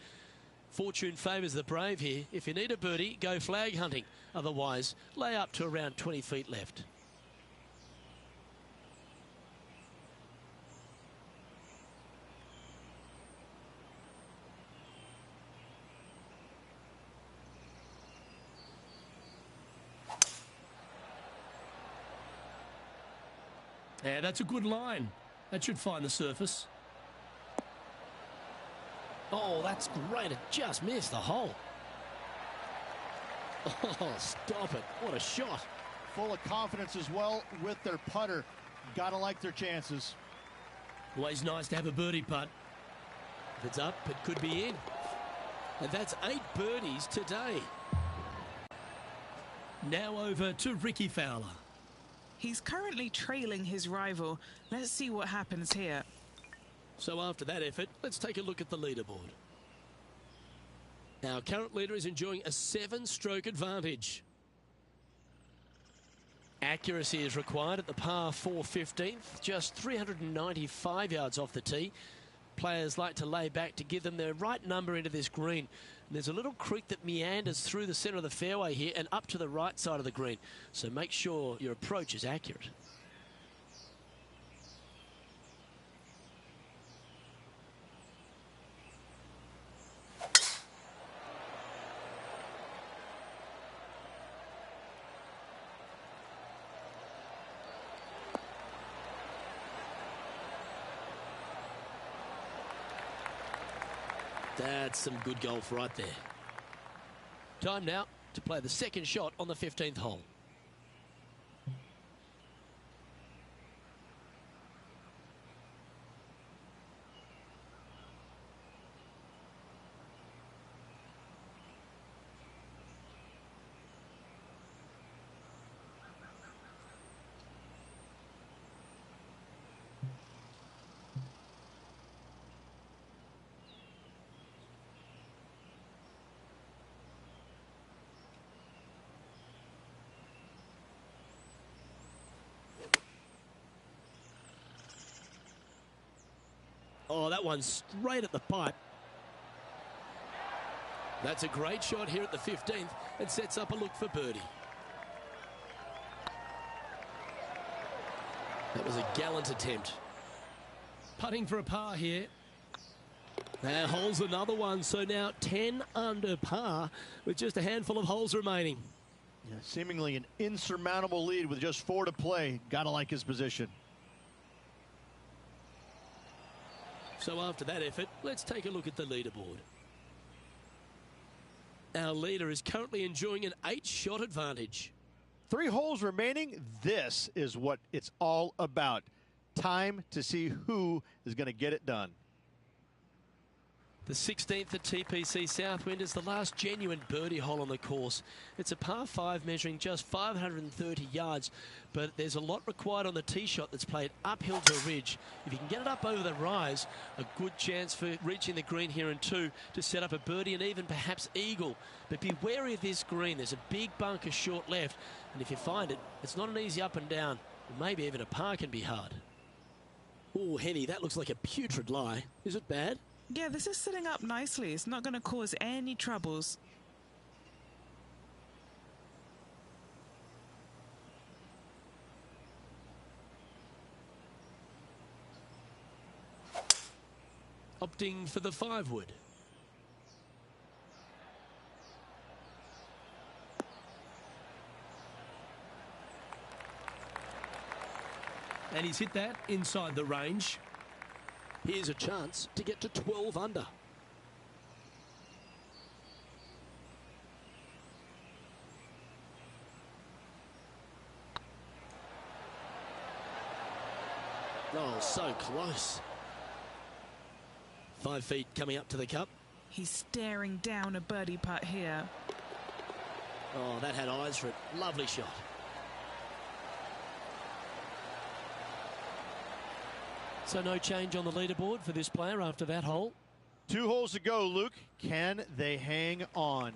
Fortune favours the brave here. If you need a birdie, go flag hunting. Otherwise, lay up to around 20 feet left. Yeah, that's a good line. That should find the surface. Oh, that's great. It just missed the hole. Oh, stop it. What a shot. Full of confidence as well with their putter. Gotta like their chances. Always nice to have a birdie putt. If it's up, it could be in. And that's 8 birdies today. Now over to Ricky Fowler. He's currently trailing his rival. Let's see what happens here. So after that effort, let's take a look at the leaderboard. Our current leader is enjoying a 7-stroke advantage. Accuracy is required at the par 4 15th, just 395 yards off the tee. Players like to lay back to give them the right number into this green. And there's a little creek that meanders through the centre of the fairway here and up to the right side of the green. So make sure your approach is accurate. That's some good golf right there. Time now to play the second shot on the 15th hole. Oh, that one's straight at the pipe. That's a great shot here at the 15th and sets up a look for birdie. That was a gallant attempt. Putting for a par here. That hole's another one, so now 10 under par with just a handful of holes remaining. Yeah, seemingly an insurmountable lead with just 4 to play. Gotta like his position. So after that effort, let's take a look at the leaderboard. Our leader is currently enjoying an 8-shot advantage. 3 holes remaining. This is what it's all about. Time to see who is going to get it done. The 16th at TPC Southwind is the last genuine birdie hole on the course. It's a par 5 measuring just 530 yards, but there's a lot required on the tee shot that's played uphill to a ridge. If you can get it up over the rise, a good chance for reaching the green here in 2 to set up a birdie and even perhaps eagle. But be wary of this green. There's a big bunker short left, and if you find it, it's not an easy up and down. Maybe even a par can be hard. Oh, Henny, that looks like a putrid lie. Is it bad? Yeah, this is setting up nicely. It's not going to cause any troubles. Opting for the 5-wood. And he's hit that inside the range. Here's a chance to get to 12 under. Oh, so close. 5 feet coming up to the cup. He's staring down a birdie putt here. Oh, that had eyes for it. Lovely shot. So no change on the leaderboard for this player after that hole. 2 holes to go, Luke. Can they hang on?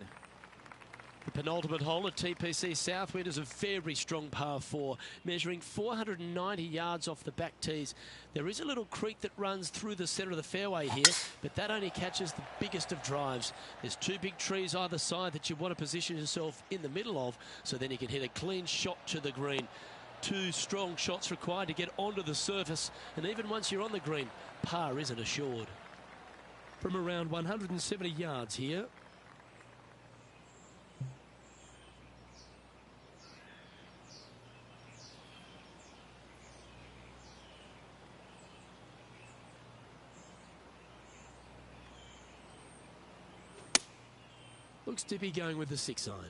The penultimate hole at TPC Southwind is a very strong par 4, measuring 490 yards off the back tees. There is a little creek that runs through the centre of the fairway here, but that only catches the biggest of drives. There's 2 big trees either side that you want to position yourself in the middle of, so then you can hit a clean shot to the green. 2 strong shots required to get onto the surface, and even once you're on the green, par isn't assured. From around 170 yards here. Looks to be going with the 6 iron.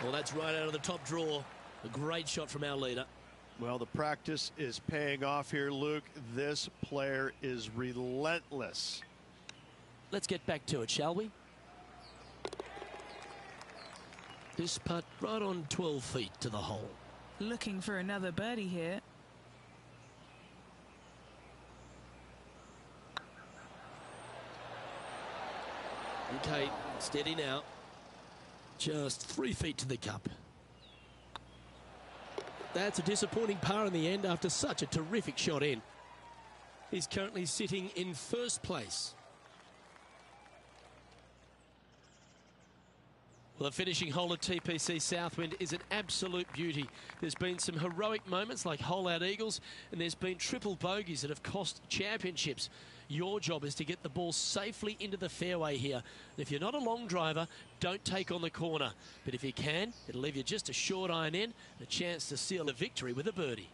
Well, that's right out of the top drawer. A great shot from our leader. Well, the practice is paying off here, Luke. This player is relentless. Let's get back to it, shall we? This putt right on 12 feet to the hole. Looking for another birdie here. Okay, steady now. Just 3 feet to the cup. That's a disappointing par in the end after such a terrific shot in. He's currently sitting in 1st place. Well, the finishing hole at TPC Southwind is an absolute beauty. There's been some heroic moments like hole-out eagles, and there's been triple bogeys that have cost championships. Your job is to get the ball safely into the fairway here. And if you're not a long driver, don't take on the corner. But if you can, it'll leave you just a short iron in, and a chance to seal the victory with a birdie.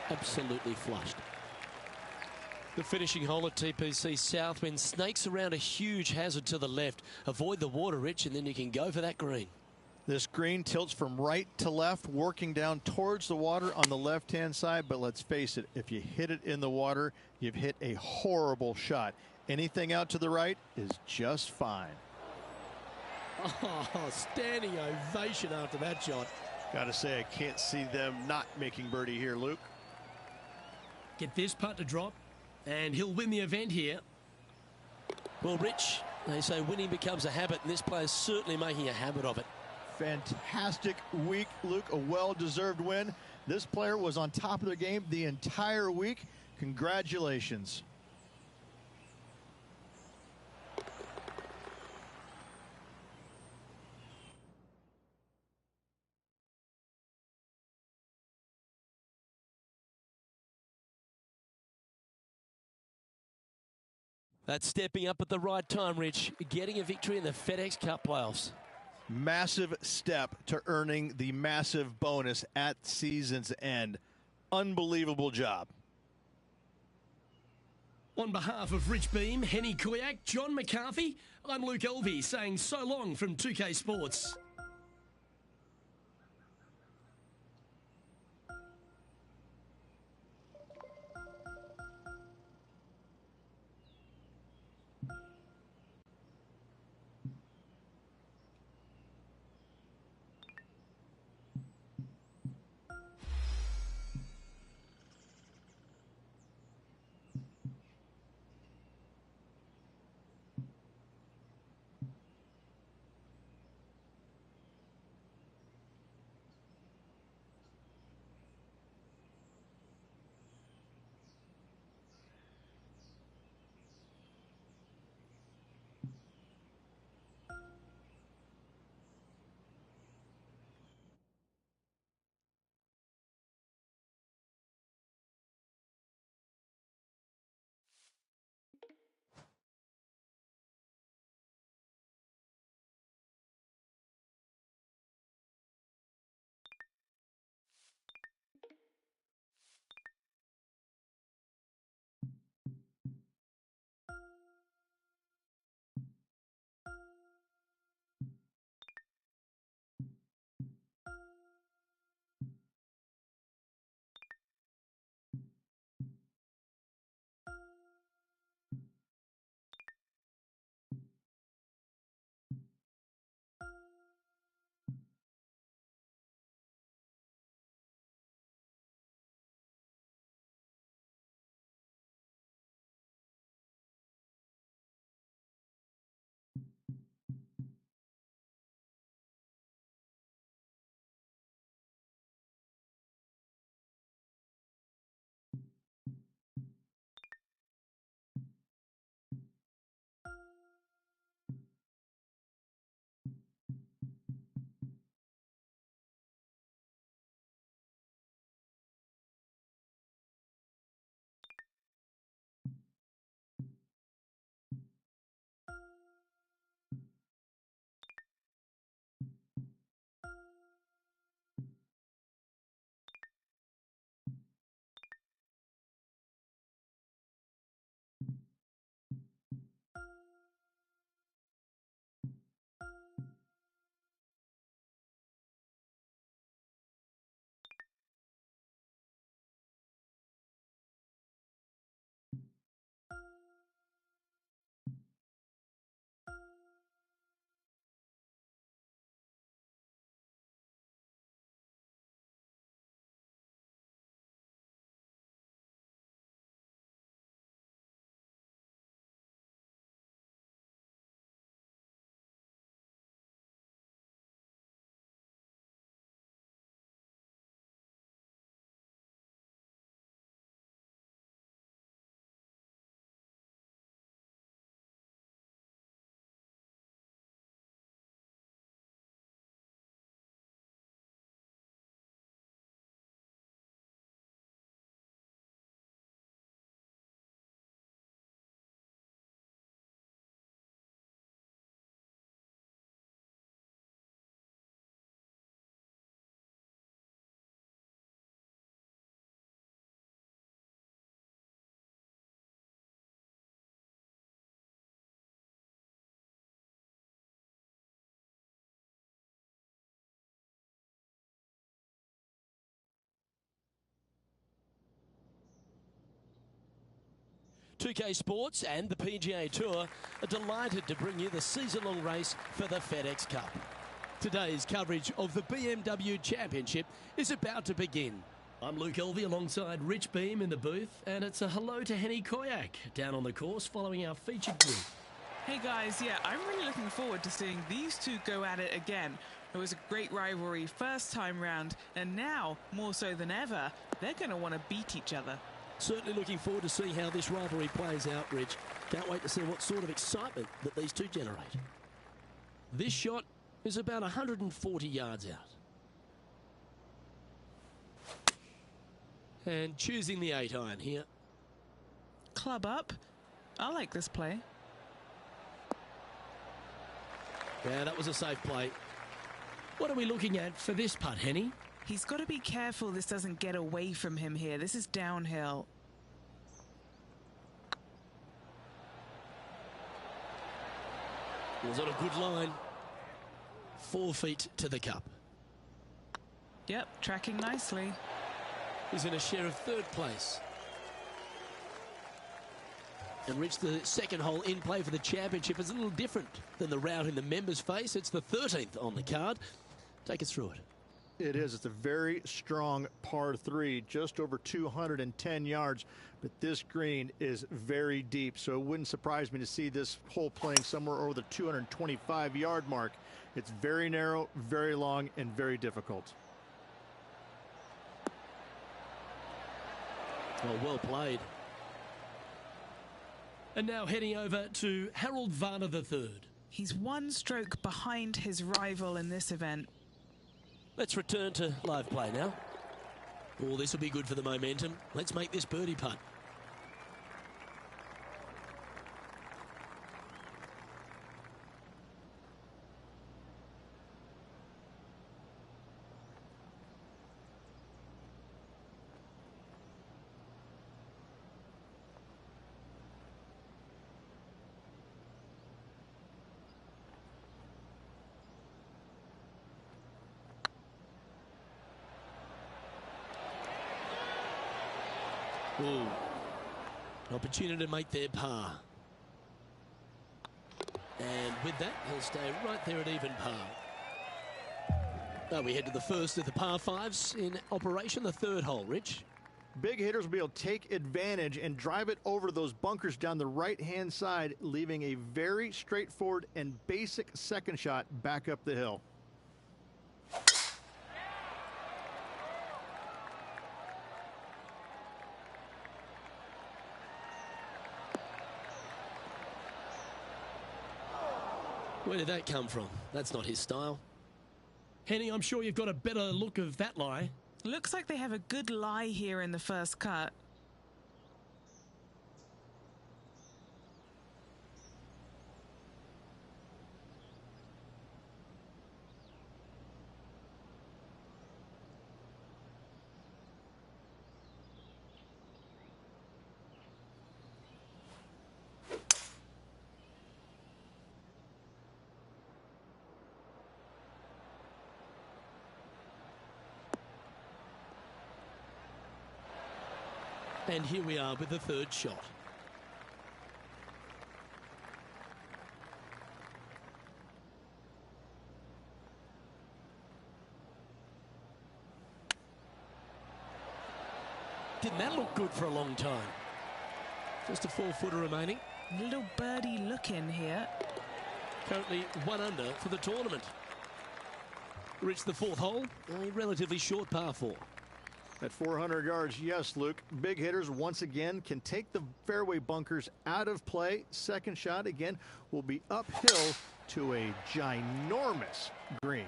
Absolutely flushed. The finishing hole at TPC Southwind snakes around a huge hazard to the left. Avoid the water, Rich, and then you can go for that green. This green tilts from right to left, working down towards the water on the left-hand side. But let's face it, if you hit it in the water, you've hit a horrible shot. Anything out to the right is just fine. Oh, standing ovation after that shot. Got to say, I can't see them not making birdie here, Luke. Get this putt to drop, and he'll win the event here. Well, Rich, they say winning becomes a habit, and this player's certainly making a habit of it. Fantastic week, Luke. A well-deserved win. This player was on top of their game the entire week. Congratulations. That's stepping up at the right time, Rich, getting a victory in the FedEx Cup playoffs. Massive step to earning the massive bonus at season's end. Unbelievable job. On behalf of Rich Beam, Henny Koyak, John McCarthy, I'm Luke Elvey saying so long from 2K Sports. .2K Sports and the PGA Tour are delighted to bring you the season-long race for the FedEx Cup. Today's coverage of the BMW Championship is about to begin. I'm Luke Elvey alongside Rich Beam in the booth, and it's a hello to Henny Koyak down on the course following our featured group. Hey guys, yeah, I'm really looking forward to seeing these two go at it again. It was a great rivalry first time round, and now, more so than ever, they're going to want to beat each other. Certainly looking forward to see how this rivalry plays out, Rich. Can't wait to see what sort of excitement that these two generate. This shot is about 140 yards out. And choosing the 8-iron here. Club up. I like this play. Yeah, that was a safe play. What are we looking at for this putt, Henny? He's got to be careful this doesn't get away from him here. This is downhill. Was on a good line. 4 feet to the cup. Yep, tracking nicely. He's in a share of 3rd place. And Rich, the second hole in play for the championship is a little different than the route in the members face. It's the 13th on the card. Take us through it. It is. It's a very strong par 3, just over 210 yards. But this green is very deep, so it wouldn't surprise me to see this hole playing somewhere over the 225-yard mark. It's very narrow, very long, and very difficult. Well played. And now heading over to Harold Varner III. He's 1 stroke behind his rival in this event. Let's return to live play now. Oh, this will be good for the momentum. Let's make this birdie putt. Ooh. An opportunity to make their par. And with that, he'll stay right there at even par. Now we head to the first of the par 5s in operation, the 3rd hole, Rich. Big hitters will be able to take advantage and drive it over those bunkers down the right-hand side, leaving a very straightforward and basic second shot back up the hill. Where did that come from? That's not his style. Henny, I'm sure you've got a better look of that lie. Looks like they have a good lie here in the first cut. And here we are with the 3rd shot. Didn't that look good for a long time? Just a 4-footer remaining. Little birdie look in here. Currently 1 under for the tournament. Reached the 4th hole, a relatively short par 4. At 400 yards, yes, Luke. Big hitters once again can take the fairway bunkers out of play. Second shot again will be uphill to a ginormous green.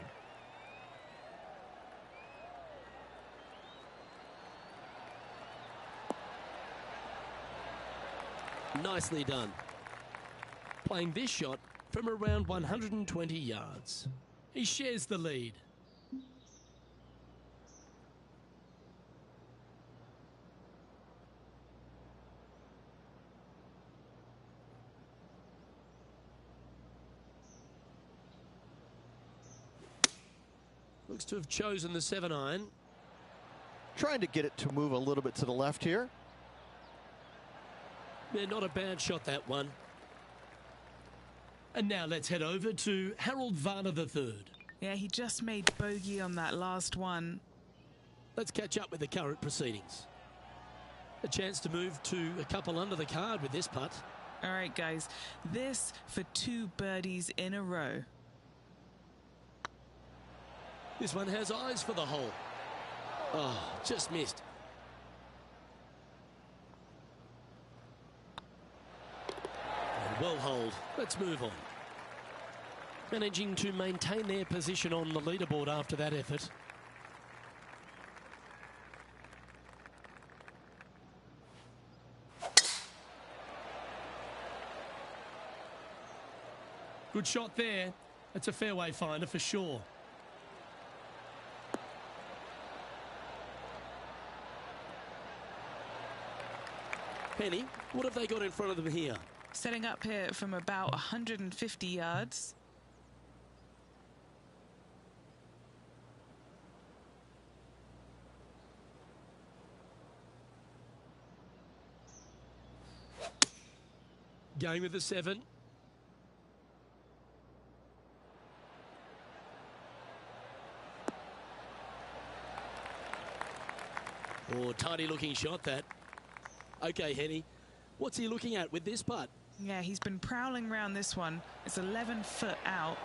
Nicely done. Playing this shot from around 120 yards. He shares the lead. Looks to have chosen the 7-iron. Trying to get it to move a little bit to the left here. Yeah, not a bad shot, that one. And now let's head over to Harold Varner III. Yeah, he just made bogey on that last one. Let's catch up with the current proceedings. A chance to move to a couple under the card with this putt. All right, guys. This for 2 birdies in a row. This one has eyes for the hole. Oh, just missed. And well holed. Let's move on. Managing to maintain their position on the leaderboard after that effort. Good shot there. That's a fairway finder for sure. Penny, what have they got in front of them here? Setting up here from about 150 yards. Going with the 7. Oh, tidy looking shot that. Okay, Henny, what's he looking at with this putt? Yeah, he's been prowling around this one. It's 11 foot out.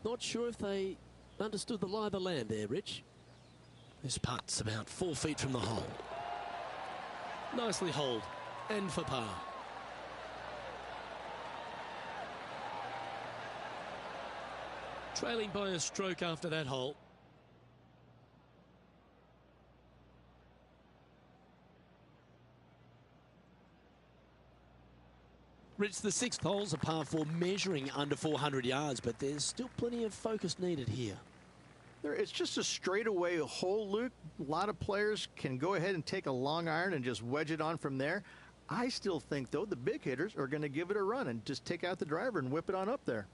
Not sure if they understood the lie of the land there, Rich. This putt's about 4 feet from the hole. Nicely holed and for par. Trailing by a stroke after that hole. Rich, the 6th hole's a par 4 measuring under 400 yards, but there's still plenty of focus needed here. It's just a straightaway hole, Luke. A lot of players can go ahead and take a long iron and just wedge it on from there. I still think, though, the big hitters are going to give it a run and just take out the driver and whip it on up there.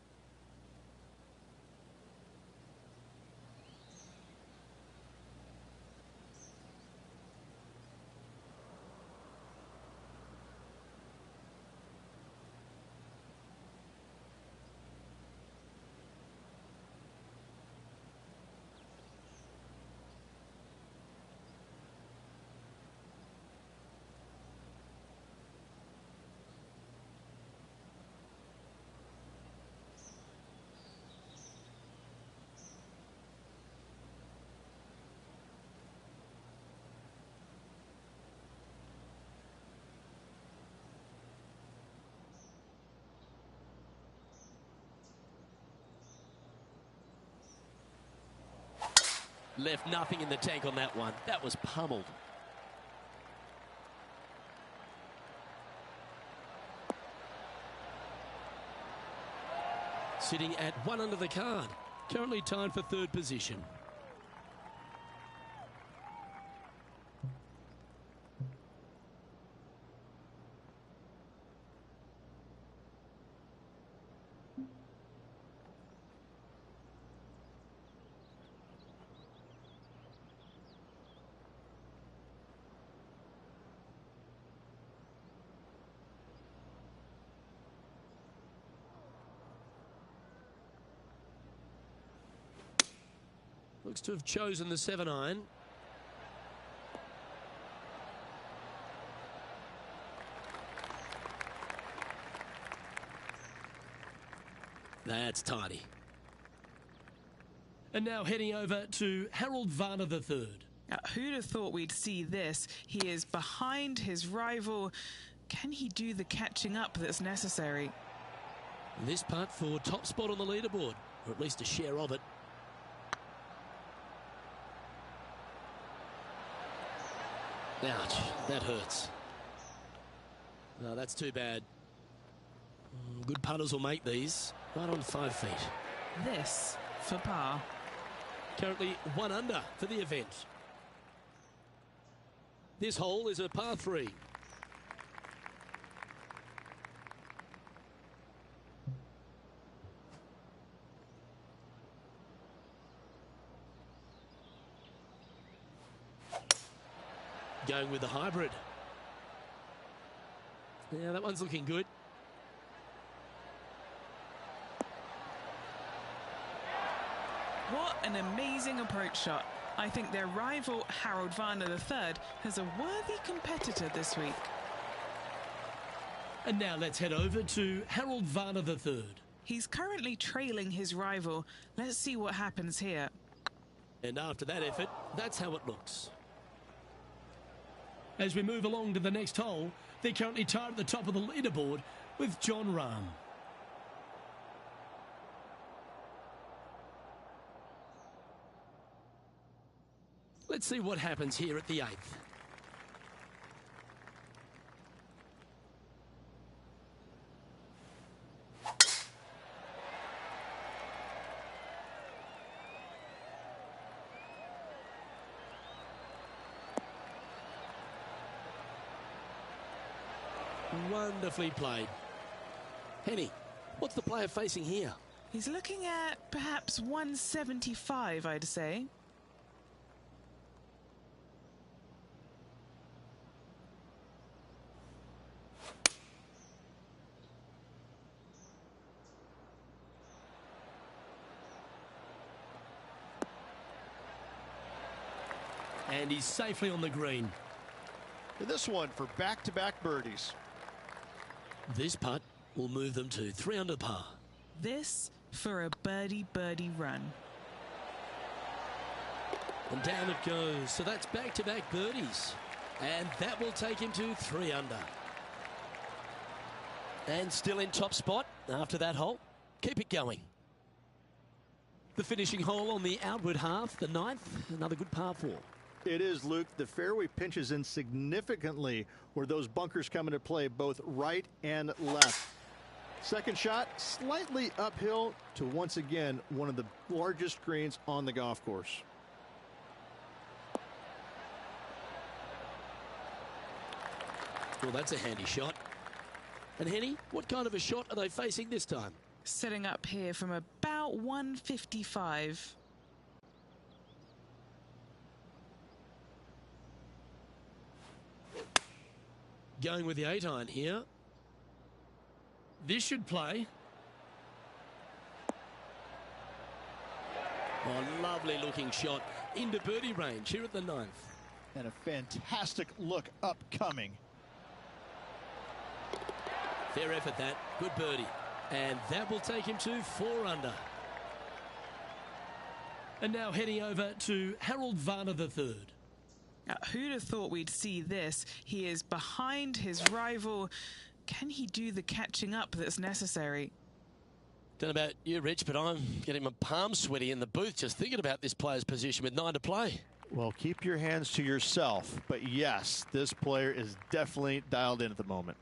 Left nothing in the tank on that one. That was pummeled. Sitting at 1 under the card. Currently tied for 3rd position. Looks to have chosen the 7-iron. That's tidy. And now heading over to Harold Varner III. Who'd have thought we'd see this? He is behind his rival. Can he do the catching up that's necessary? This putt for top spot on the leaderboard, or at least a share of it. Ouch, that hurts. No, that's too bad. Good putters will make these. Right on 5 feet. This for par. Currently 1 under for the event. This hole is a par 3. Going with the hybrid. Yeah, that one's looking good. What an amazing approach shot. I think their rival, Harold Varner III, has a worthy competitor this week. And now let's head over to Harold Varner III. He's currently trailing his rival. Let's see what happens here. And after that effort, that's how it looks. As we move along to the next hole, they're currently tied at the top of the leaderboard with John Rahm. Let's see what happens here at the 8th. Wonderfully played. Henny, what's the player facing here? He's looking at perhaps 175, I'd say. And he's safely on the green. And this one for back-to-back birdies. This putt will move them to 3 under par. This for a birdie run. And down it goes. So that's back-to-back birdies. And that will take him to 3 under. And still in top spot after that hole. Keep it going. The finishing hole on the outward half, the 9th. Another good par 4. It is, Luke. The fairway pinches in significantly where those bunkers come into play, both right and left. Second shot, slightly uphill to once again one of the largest greens on the golf course. Well, that's a handy shot. And Henny, what kind of a shot are they facing this time? Setting up here from about 155. Going with the 8-iron here. This should play. Oh, lovely looking shot into birdie range here at the 9th. And a fantastic look upcoming. Fair effort that. Good birdie. And that will take him to 4 under. And now heading over to Harold Varner III. Who'd have thought we'd see this? He is behind his rival. Can he do the catching up that's necessary? Don't know about you, Rich, but I'm getting my palms sweaty in the booth just thinking about this player's position with 9 to play. Well, keep your hands to yourself. But yes, this player is definitely dialed in at the moment.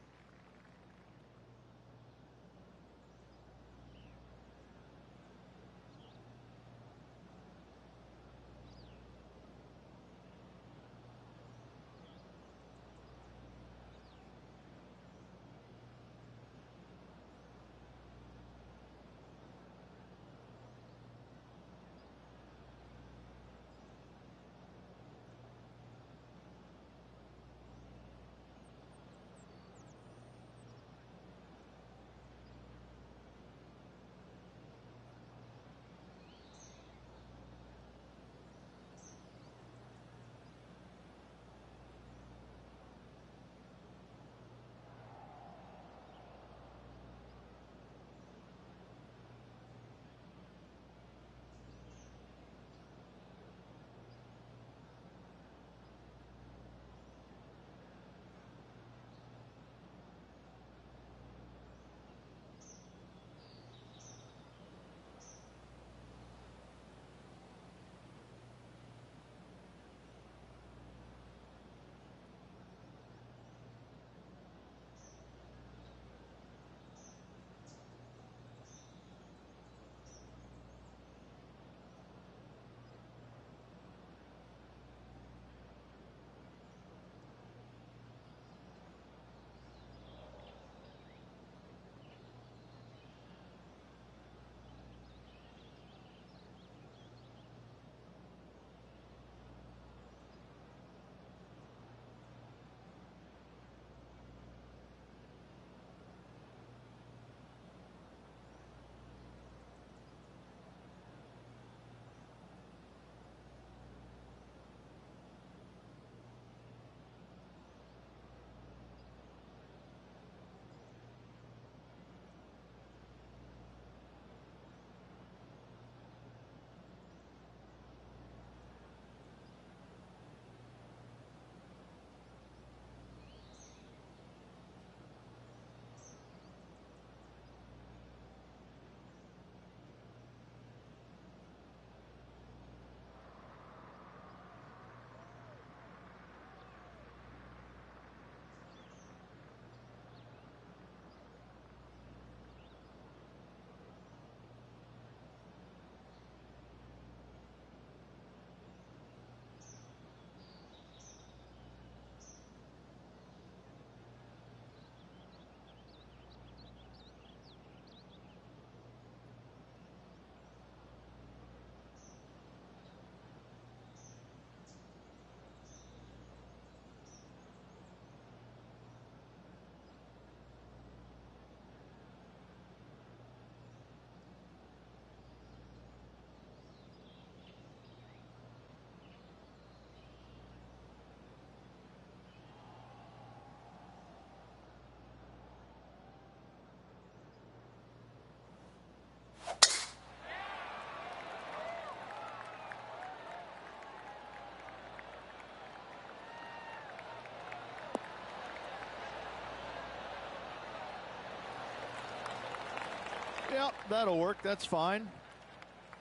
Yeah, that'll work. That's fine.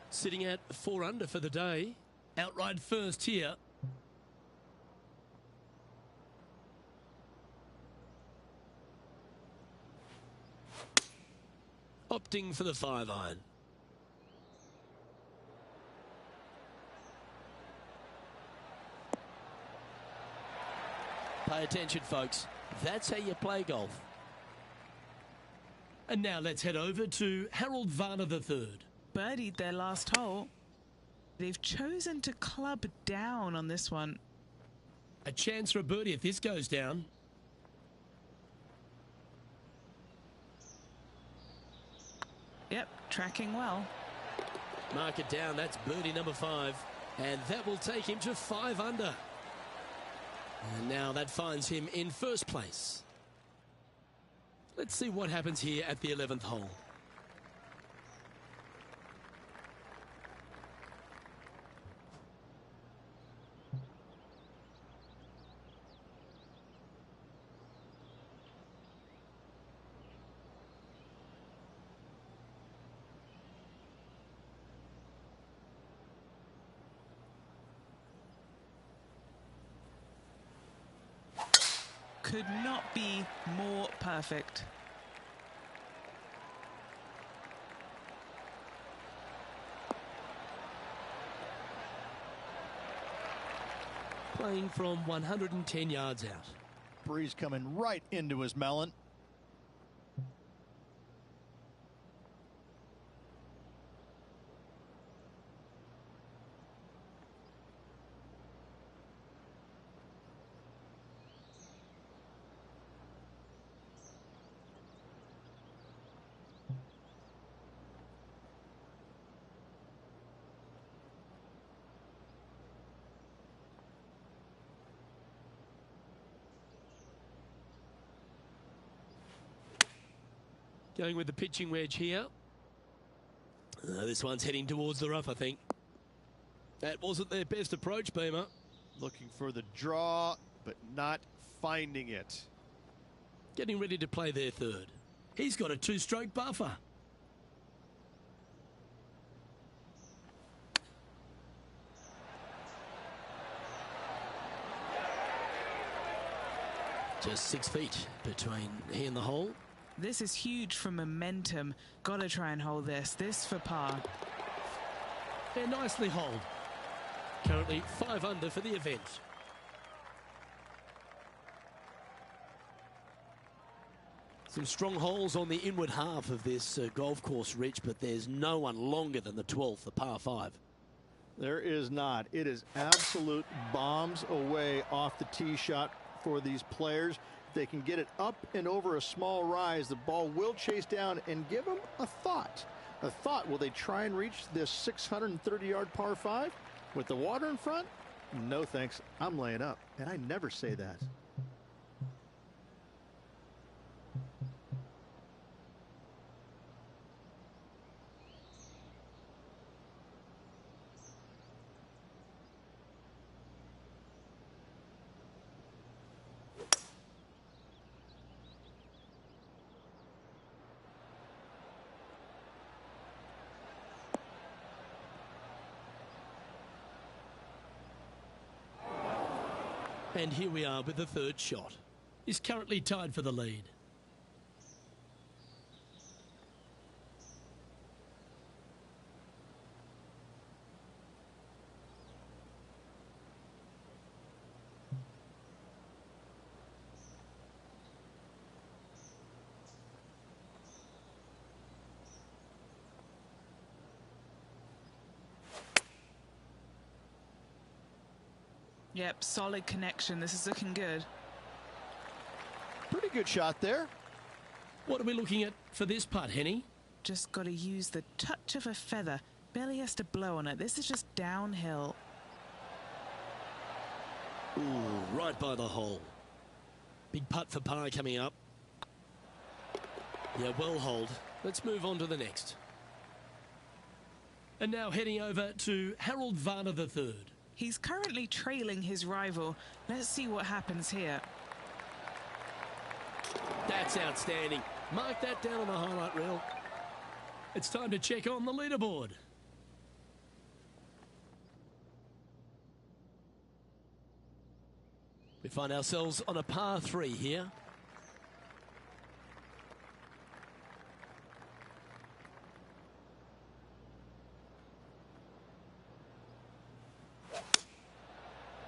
Sitting at 4 under for the day. Outright first here. Opting for the 5-iron. Pay attention, folks. That's how you play golf. And now let's head over to Harold Varner III. Birdied their last hole. They've chosen to club down on this one. A chance for a birdie if this goes down. Yep, tracking well. Mark it down. That's birdie number 5. And that will take him to 5 under. And now that finds him in first place. Let's see what happens here at the 11th hole. Could not be more perfect. Playing from 110 yards out. Breeze coming right into his melon. Going with the pitching wedge here. This one's heading towards the rough, I think. That wasn't their best approach, Beamer. Looking for the draw, but not finding it. Getting ready to play their third. He's got a 2-stroke buffer. Just 6 feet between he and the hole. This is huge for momentum. Gotta try and hold this. This for par. They're nicely holed. Currently 5 under for the event. Some strong holes on the inward half of this golf course, Rich, but there's no one longer than the 12th, the par 5. There is not. It is absolute bombs away off the tee shot for these players. If they can get it up and over a small rise, the ball will chase down and give them a thought. A thought, will they try and reach this 630-yard par 5 with the water in front? No thanks, I'm laying up, and I never say that. And here we are with the third shot. He's currently tied for the lead. Yep, solid connection. This is looking good. Pretty good shot there. What are we looking at for this putt, Henny? Just got to use the touch of a feather. Barely has to blow on it. This is just downhill. Ooh, right by the hole. Big putt for par coming up. Yeah, well hold. Let's move on to the next. And now heading over to Harold Varner III. He's currently trailing his rival. Let's see what happens here. That's outstanding. Mark that down on the highlight reel. It's time to check on the leaderboard. We find ourselves on a par 3 here.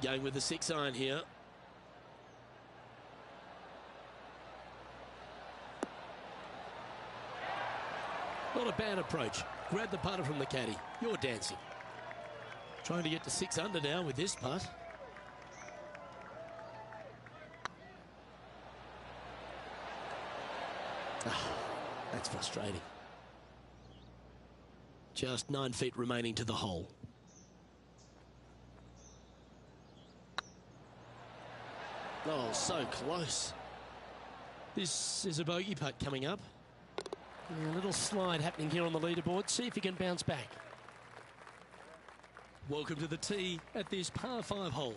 Going with the 6-iron here. Not a bad approach. Grab the putter from the caddy. You're dancing. Trying to get to 6 under now with this putt. That's frustrating. Just 9 feet remaining to the hole. Oh, so close. This is a bogey putt coming up. A little slide happening here on the leaderboard. See if he can bounce back. Welcome to the tee at this par 5 hole.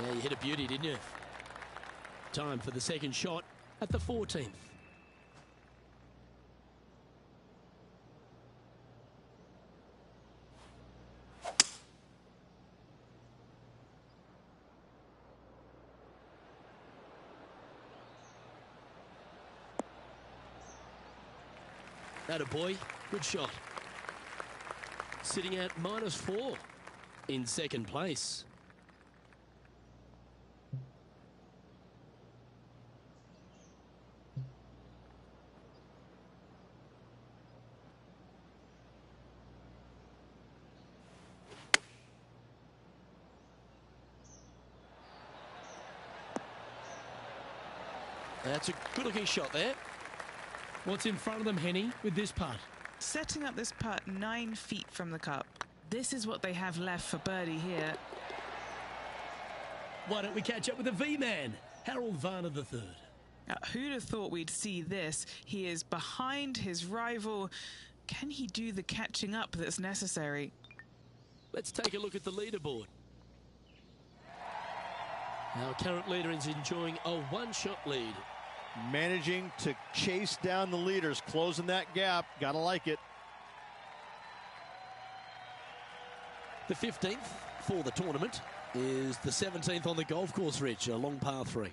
Yeah, you hit a beauty, didn't you? Time for the second shot at the 14th. Attaboy, good shot. Sitting at -4 in second place. That's a good-looking shot there. What's in front of them, Henny, with this putt? Setting up this putt 9 feet from the cup. This is what they have left for birdie here. Why don't we catch up with the V-man, Harold Varner III? Who'd have thought we'd see this? He is behind his rival. Can he do the catching up that's necessary? Let's take a look at the leaderboard. Our current leader is enjoying a one-shot lead. Managing to chase down the leaders, closing that gap. Gotta like it. The 15th for the tournament is the 17th on the golf course, Rich, a long par 3.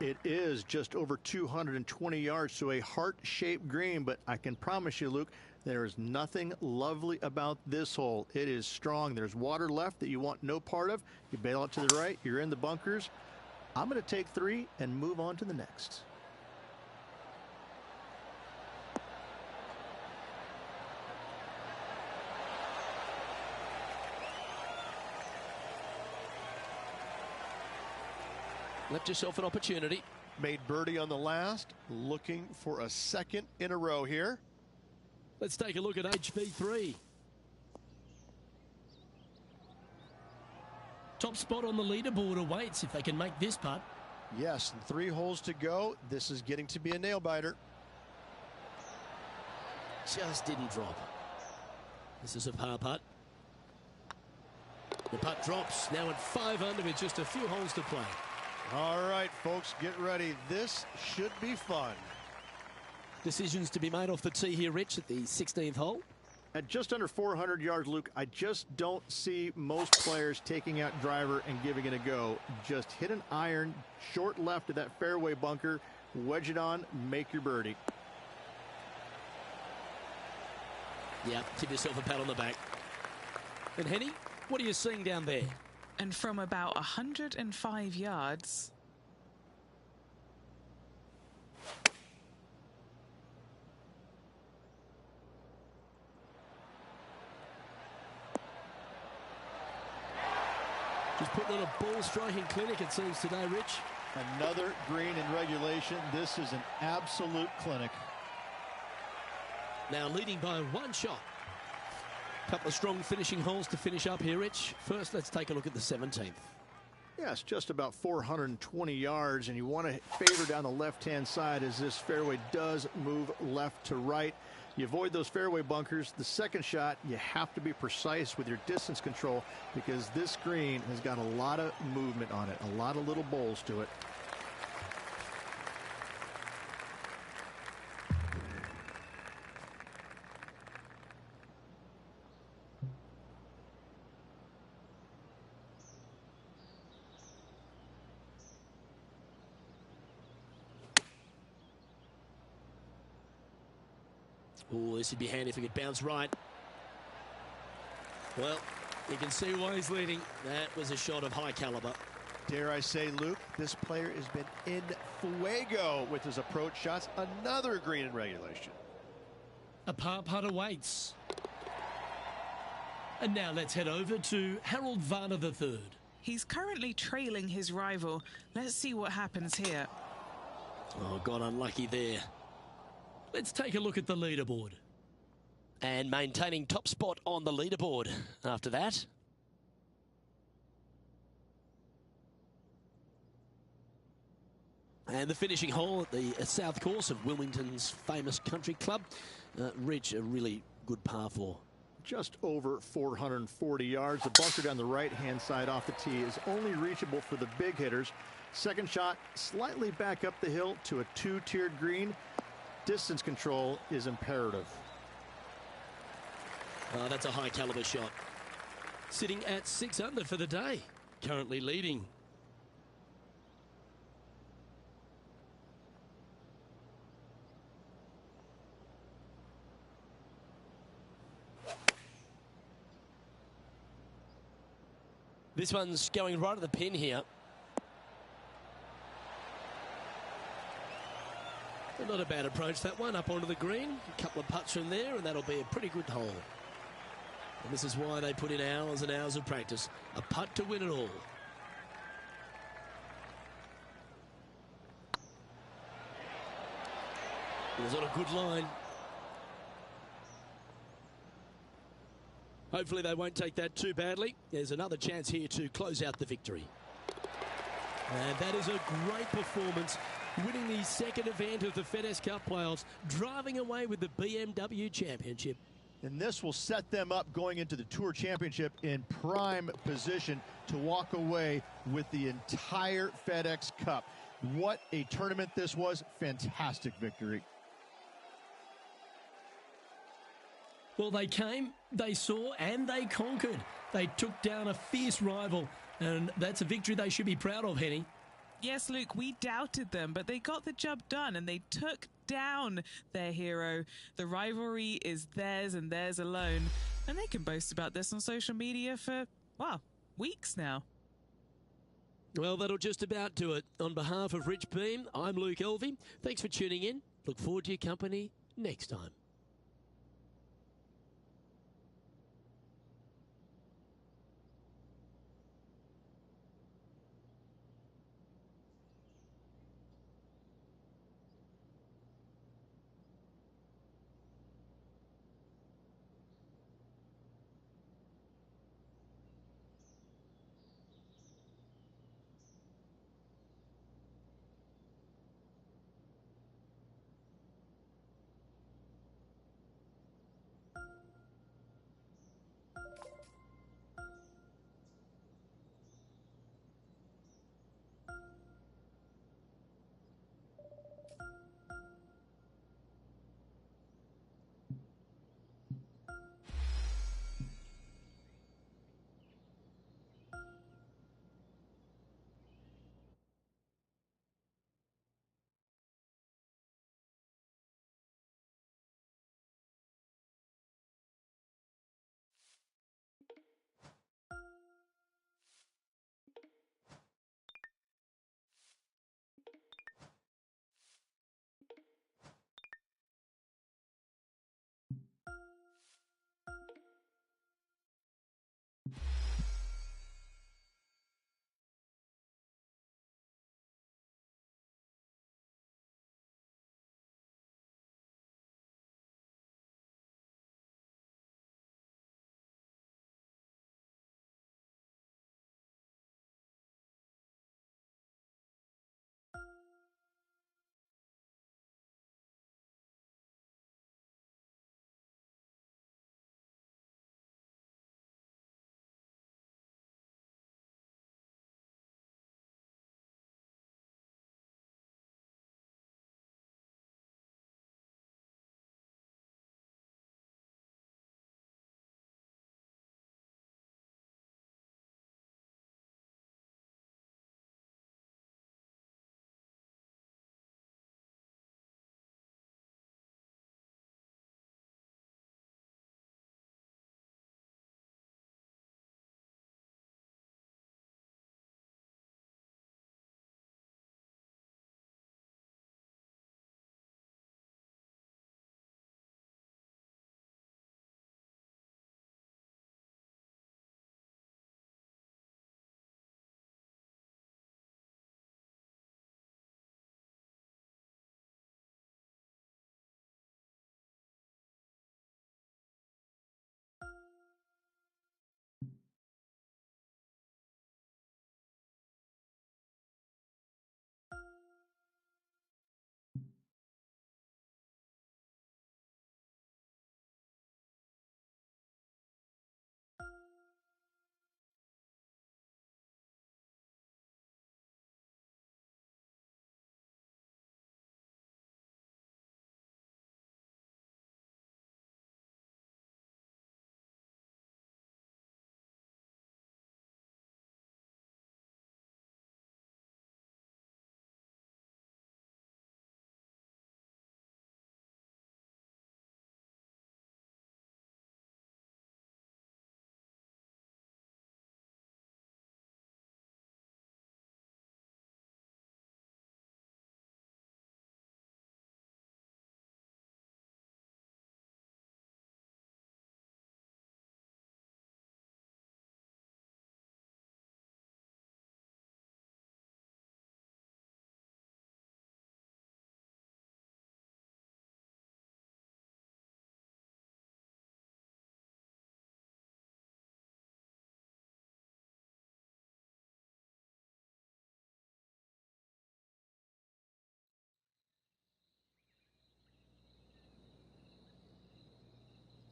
It is just over 220 yards, so a heart-shaped green, but I can promise you, Luke, there is nothing lovely about this hole. It is strong. There's water left that you want no part of. You bail out to the right, you're in the bunkers. I'm going to take 3 and move on to the next. Left yourself an opportunity. Made birdie on the last, looking for a second in a row here. Let's take a look at HV3. Top spot on the leaderboard awaits if they can make this putt. Yes, and 3 holes to go. This is getting to be a nail-biter. Just didn't drop. This is a par putt. The putt drops now at 5 under with just a few holes to play. All right, folks, get ready. This should be fun. Decisions to be made off the tee here, Rich, at the 16th hole. At just under 400 yards, Luke, I just don't see most players taking out driver and giving it a go. Just hit an iron, short left of that fairway bunker, wedge it on, make your birdie. Yeah, give yourself a pat on the back. And Henny, what are you seeing down there? And from about 105 yards... Just putting on a ball striking clinic, it seems, today, Rich. Another green in regulation. This is an absolute clinic. Now leading by 1 shot. Couple of strong finishing holes to finish up here, Rich. First, let's take a look at the 17th. Yes, just about 420 yards, and you want to favor down the left-hand side as this fairway does move left to right. You avoid those fairway bunkers. The second shot, you have to be precise with your distance control because this green has got a lot of movement on it, a lot of little bowls to it. Oh, this would be handy if he could bounce right. Well, you can see why he's leading. That was a shot of high caliber. Dare I say, Luke, this player has been in fuego with his approach shots. Another green in regulation. A par putt awaits. And now let's head over to Harold Varner III. He's currently trailing his rival. Let's see what happens here. Oh, got unlucky there. Let's take a look at the leaderboard. And maintaining top spot on the leaderboard after that. And the finishing hole at the south course of Wilmington's famous country club. Rich, a really good par 4. Just over 440 yards. The bunker down the right-hand side off the tee is only reachable for the big hitters. Second shot, slightly back up the hill to a 2-tiered green. Distance control is imperative. That's a high caliber shot. Sitting at 6 under for the day. Currently leading. This one's going right at the pin here. Not a bad approach, that one, up onto the green. A couple of putts from there, and that'll be a pretty good hole. And this is why they put in hours and hours of practice. A putt to win it all. It was on a good line. Hopefully they won't take that too badly. There's another chance here to close out the victory. And that is a great performance, winning the second event of the FedEx Cup playoffs, driving away with the BMW Championship. And this will set them up going into the Tour Championship in prime position to walk away with the entire FedEx Cup. What a tournament this was. Fantastic victory. Well, they came, they saw, and they conquered. They took down a fierce rival, and that's a victory they should be proud of, Henny. Yes, Luke, we doubted them, but they got the job done and they took down their hero. The rivalry is theirs and theirs alone, and they can boast about this on social media for, well, weeks now. Well, that'll just about do it. On behalf of Rich Beam, I'm Luke Elvey. Thanks for tuning in. Look forward to your company next time.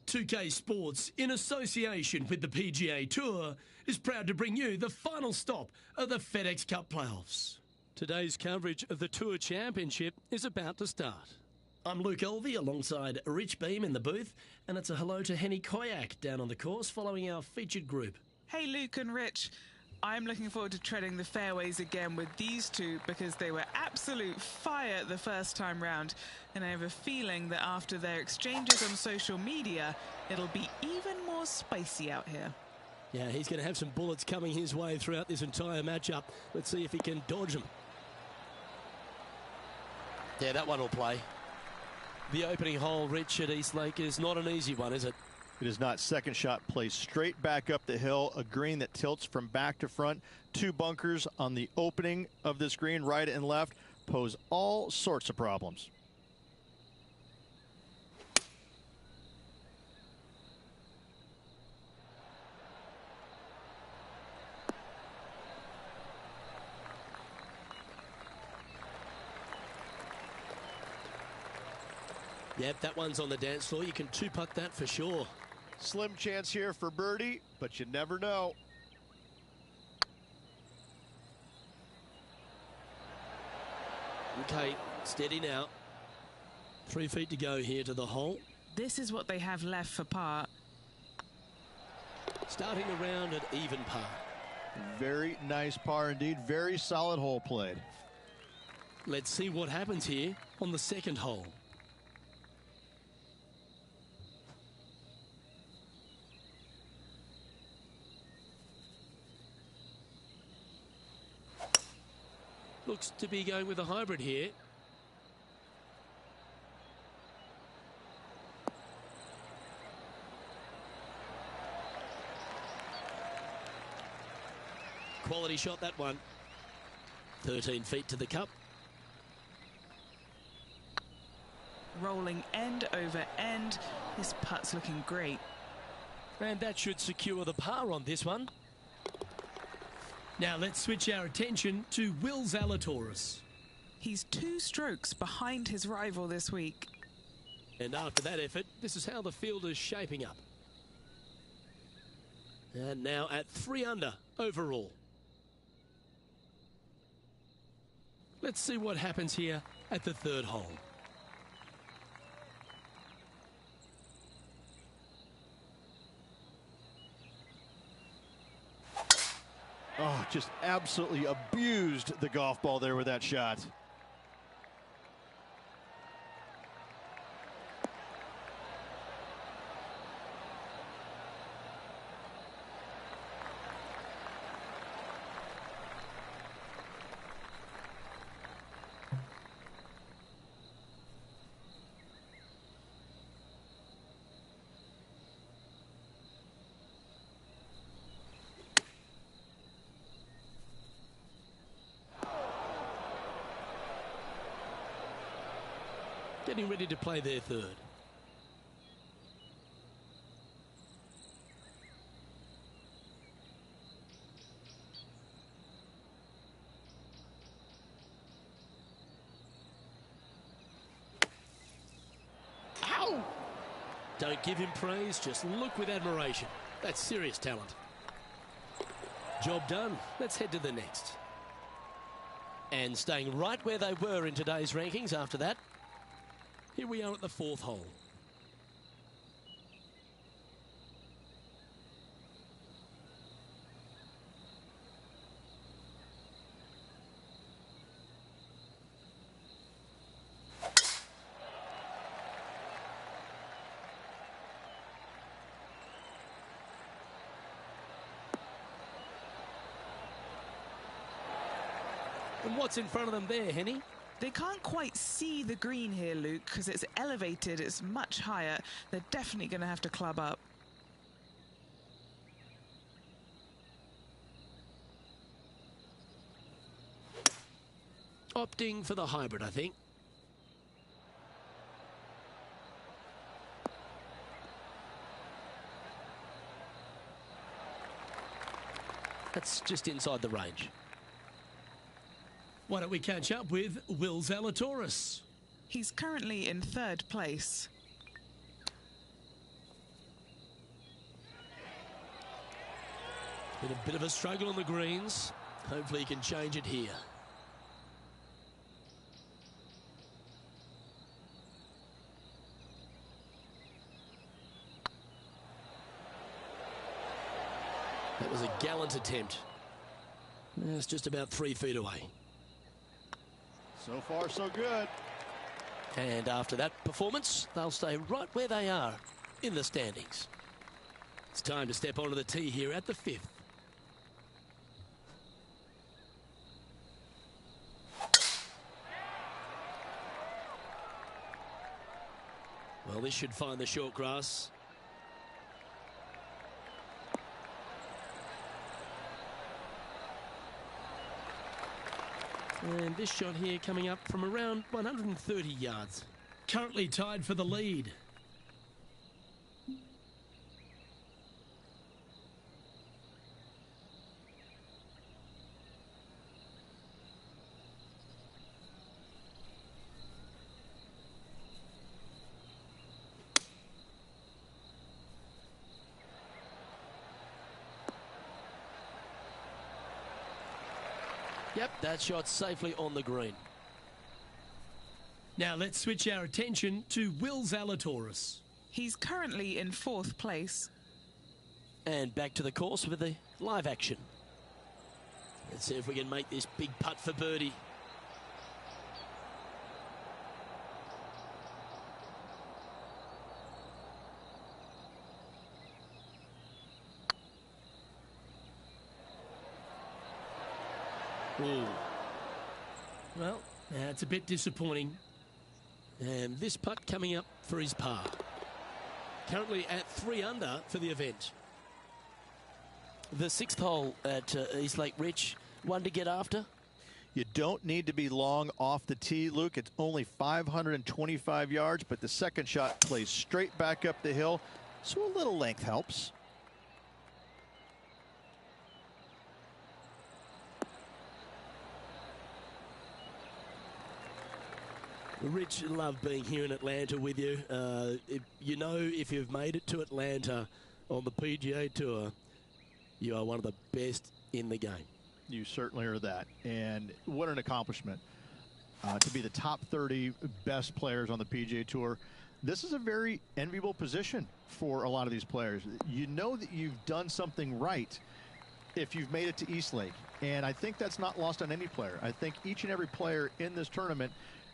2K Sports, in association with the PGA Tour, is proud to bring you the final stop of the FedEx Cup playoffs. Today's coverage of the Tour Championship is about to start. I'm Luke Elvey alongside Rich Beam in the booth, and it's a hello to Henny Koyak down on the course following our featured group. Hey Luke and Rich, I'm looking forward to treading the fairways again with these two because they were absolute fire the first time round, and I have a feeling that after their exchanges on social media, it'll be even more spicy out here. Yeah, he's going to have some bullets coming his way throughout this entire matchup. Let's see if he can dodge them. Yeah, that one will play. The opening hole, Rich, at Eastlake is not an easy one, is it? It is not. Second shot plays straight back up the hill, a green that tilts from back to front. Two bunkers on the opening of this green, right and left, pose all sorts of problems. Yep, that one's on the dance floor. You can two-putt that for sure. Slim chance here for birdie, but you never know. Okay, steady now. 3 feet to go here to the hole. This is what they have left for par. Starting the round at even par. Very nice par indeed. Very solid hole played. Let's see what happens here on the second hole. Looks to be going with a hybrid here. Quality shot, that one. 13 feet to the cup. Rolling end over end. This putt's looking great. And that should secure the par on this one. Now let's switch our attention to Will Zalatoris. He's 2 strokes behind his rival this week. And after that effort, this is how the field is shaping up. And now at 3 under overall. Let's see what happens here at the third hole. Oh, just absolutely abused the golf ball there with that shot. Getting ready to play their third. Ow! Don't give him praise, just look with admiration. That's serious talent. Job done. Let's head to the next. And staying right where they were in today's rankings after that. Here we are at the fourth hole. And what's in front of them there, Henny? They can't quite see the green here, Luke, because it's elevated, it's much higher. They're definitely going to have to club up. Opting for the hybrid, I think. That's just inside the range. Why don't we catch up with Will Zalatoris? He's currently in third place. Bit of a struggle on the greens. Hopefully he can change it here. That was a gallant attempt. It's just about 3 feet away. So far, so good. And after that performance, they'll stay right where they are in the standings. It's time to step onto the tee here at the 5th. Well, this should find the short grass. And this shot here coming up from around 130 yards. Currently tied for the lead. Yep, that shot safely on the green. Now let's switch our attention to Will Zalatoris. He's currently in 4th place. And back to the course with the live action. Let's see if we can make this big putt for birdie. Ooh. Well, that's a bit disappointing. And this putt coming up for his par. Currently at 3 under for the event. The 6th hole at East Lake Rich, one to get after. You don't need to be long off the tee, Luke. It's only 525 yards, but the second shot plays straight back up the hill, so a little length helps. Rich, love being here in Atlanta with you. If you've made it to Atlanta on the PGA Tour, you are one of the best in the game. You certainly are that. And what an accomplishment to be the top 30 best players on the PGA Tour. This is a very enviable position for a lot of these players. You know that you've done something right if you've made it to East Lake. And I think that's not lost on any player. I think each and every player in this tournament,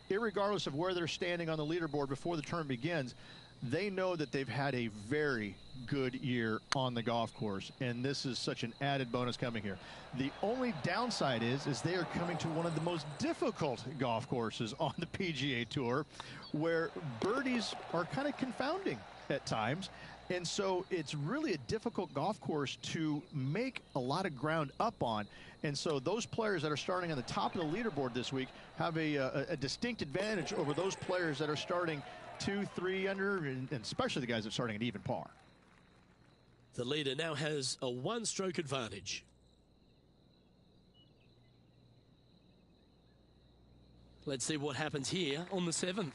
irregardless of where they're standing on the leaderboard before the tournament begins, they know that they've had a very good year on the golf course, and this is such an added bonus coming here. The only downside is they are coming to one of the most difficult golf courses on the PGA Tour, where birdies are kind of confounding at times. And so it's really a difficult golf course to make a lot of ground up on. And so those players that are starting on the top of the leaderboard this week have a distinct advantage over those players that are starting 2, 3 under, and especially the guys that are starting at even par. The leader now has a 1-stroke advantage. Let's see what happens here on the 7th.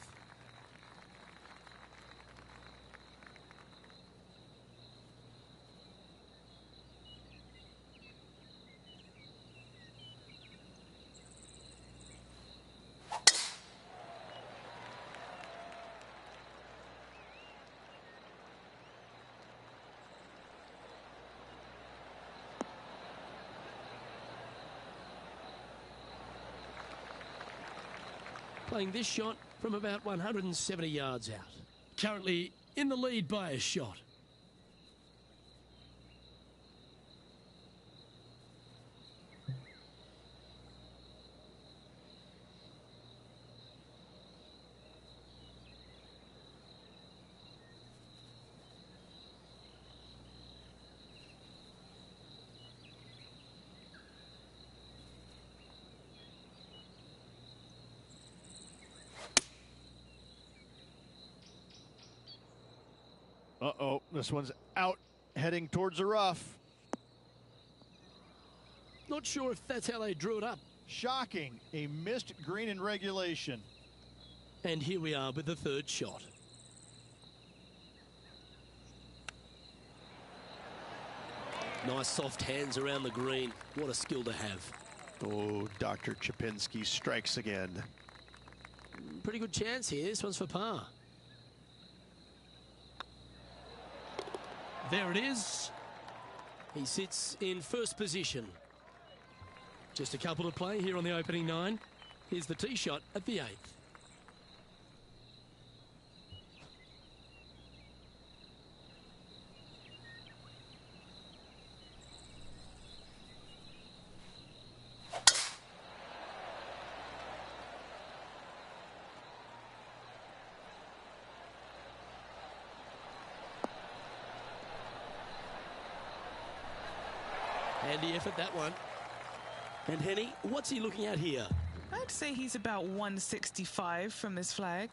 Playing this shot from about 170 yards out. Currently in the lead by a shot. Uh-oh, this one's out, heading towards the rough. Not sure if that's how they drew it up. Shocking, a missed green in regulation. And here we are with the 3rd shot. Nice soft hands around the green. What a skill to have. Oh, Dr. Chapinski strikes again. Pretty good chance here. This one's for par. There it is. He sits in first position. Just a couple to play here on the opening 9. Here's the tee shot at the 8th. Handy effort, that one. And Henny, what's he looking at here? I'd say he's about 165 from this flag.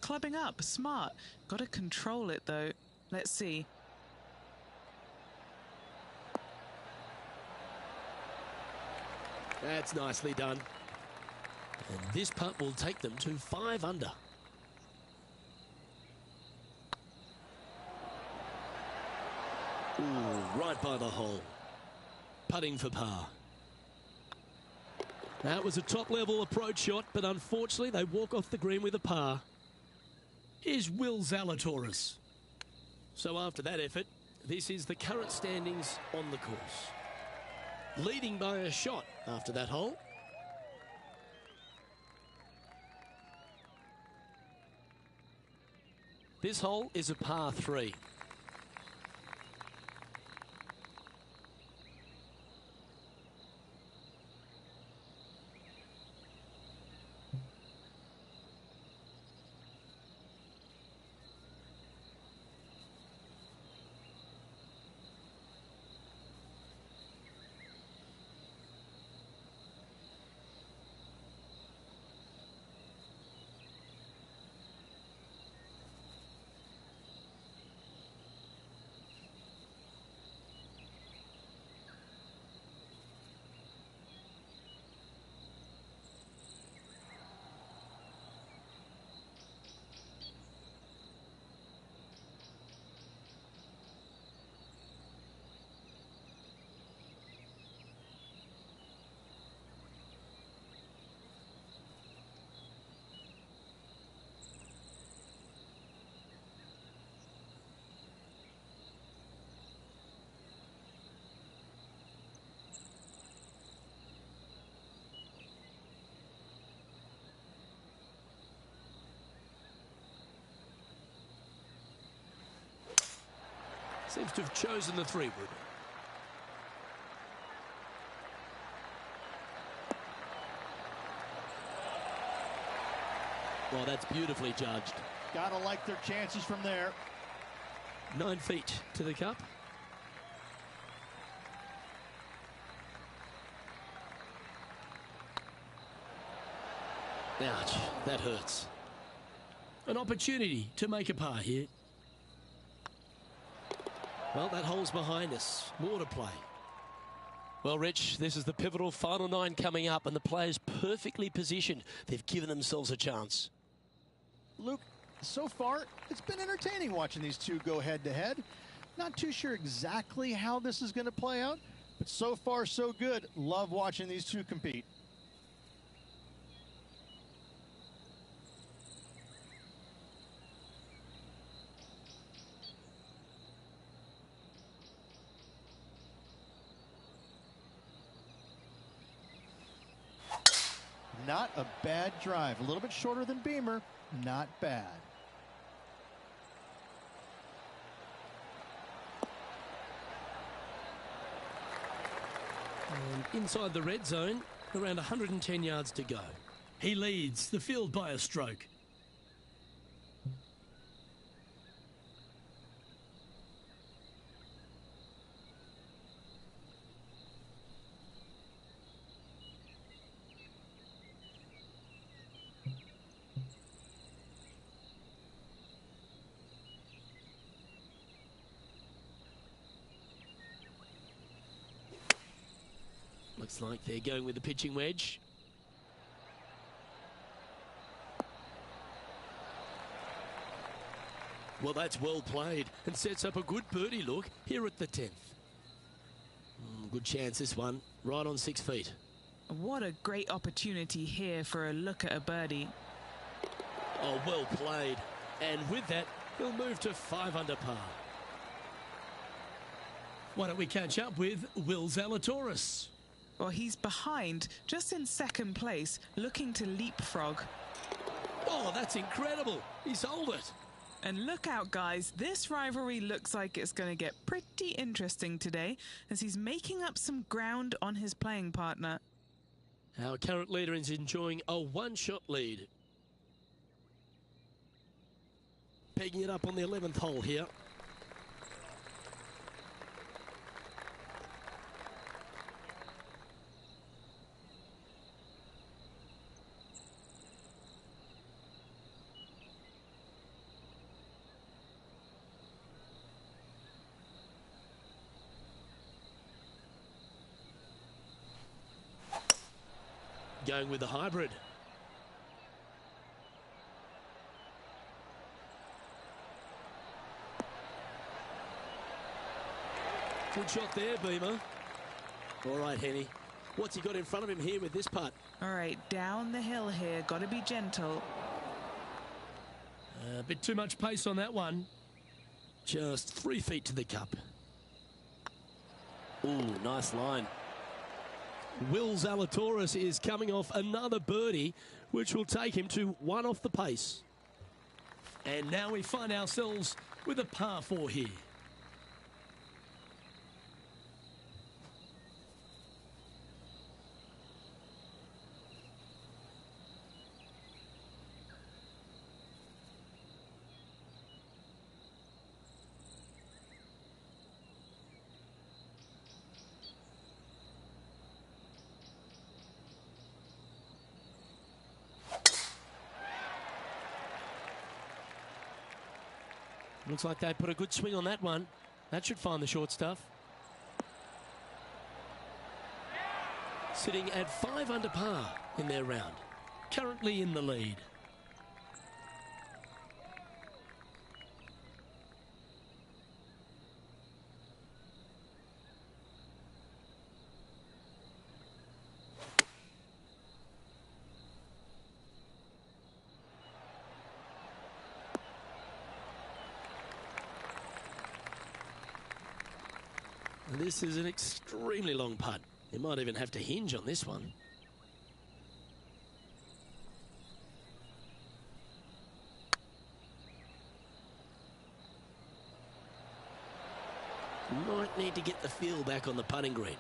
Clubbing up, smart. Got to control it though. Let's see. That's nicely done. And this putt will take them to 5 under. Ooh, right by the hole. Putting for par. That was a top-level approach shot, but unfortunately they walk off the green with a par. Here's Will Zalatoris. So after that effort, this is the current standings on the course. Leading by a shot after that hole. This hole is a par 3. Seems to have chosen the 3-wood. Well, that's beautifully judged. Gotta like their chances from there. 9 feet to the cup. Ouch, that hurts. An opportunity to make a par here. Well, that hole's behind us. More to play. Well, Rich, this is the pivotal final 9 coming up, and the players perfectly positioned. They've given themselves a chance. Luke, so far, it's been entertaining watching these two go head-to-head. Not too sure exactly how this is going to play out, but so far, so good. Love watching these two compete. Not a bad drive. A little bit shorter than Beamer. Not bad. And inside the red zone, around 110 yards to go. He leads the field by a stroke. Looks like they're going with the pitching wedge. Well, that's well played and sets up a good birdie look here at the 10th. Good chance this one, right on 6 feet. What a great opportunity here for a look at a birdie. Oh, well played. And with that, he'll move to 5 under par. Why don't we catch up with Will Zalatoris? Well, he's behind, just in second place, looking to leapfrog. Oh, that's incredible. He sold it. And look out, guys. This rivalry looks like it's going to get pretty interesting today as he's making up some ground on his playing partner. Our current leader is enjoying a one-shot lead. Pegging it up on the 11th hole here. Going with the hybrid. Good shot there, Beamer. All right, Henny. What's he got in front of him here with this putt? All right, down the hill here. Got to be gentle. A bit too much pace on that one. Just 3 feet to the cup. Ooh, nice line. Will Zalatoris is coming off another birdie, which will take him to 1 off the pace. And now we find ourselves with a par 4 here. Looks like they put a good swing on that one. That should find the short stuff. Sitting at 5 under par in their round. Currently in the lead. This is an extremely long putt. You might even have to hinge on this one. Might need to get the feel back on the putting green.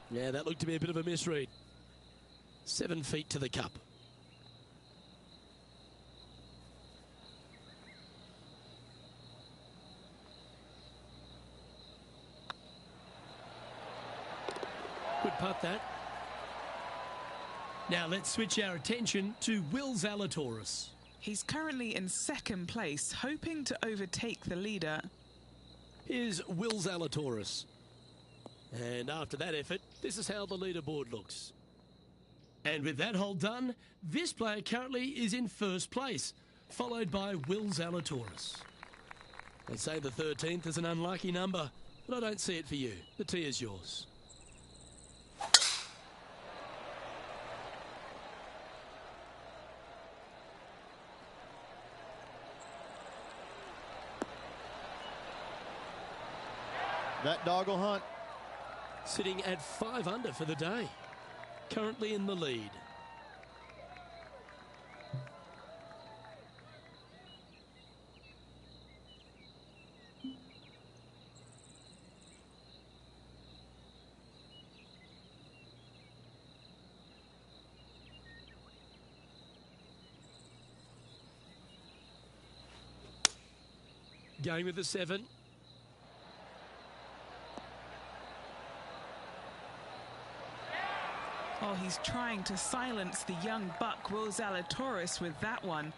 Yeah, that looked to be a bit of a misread. 7 feet to the cup. Good putt, that. Now let's switch our attention to Will Zalatoris. He's currently in second place, hoping to overtake the leader. Here's Will Zalatoris. And after that effort, this is how the leaderboard looks. And with that hole done, this player currently is in first place, followed by Will Zalatoris. They say the 13th is an unlucky number, but I don't see it for you. The tee is yours. That dog will hunt. Sitting at 5 under for the day. Currently in the lead. Going with the 7. Oh, he's trying to silence the young buck Will Zalatoris with that one.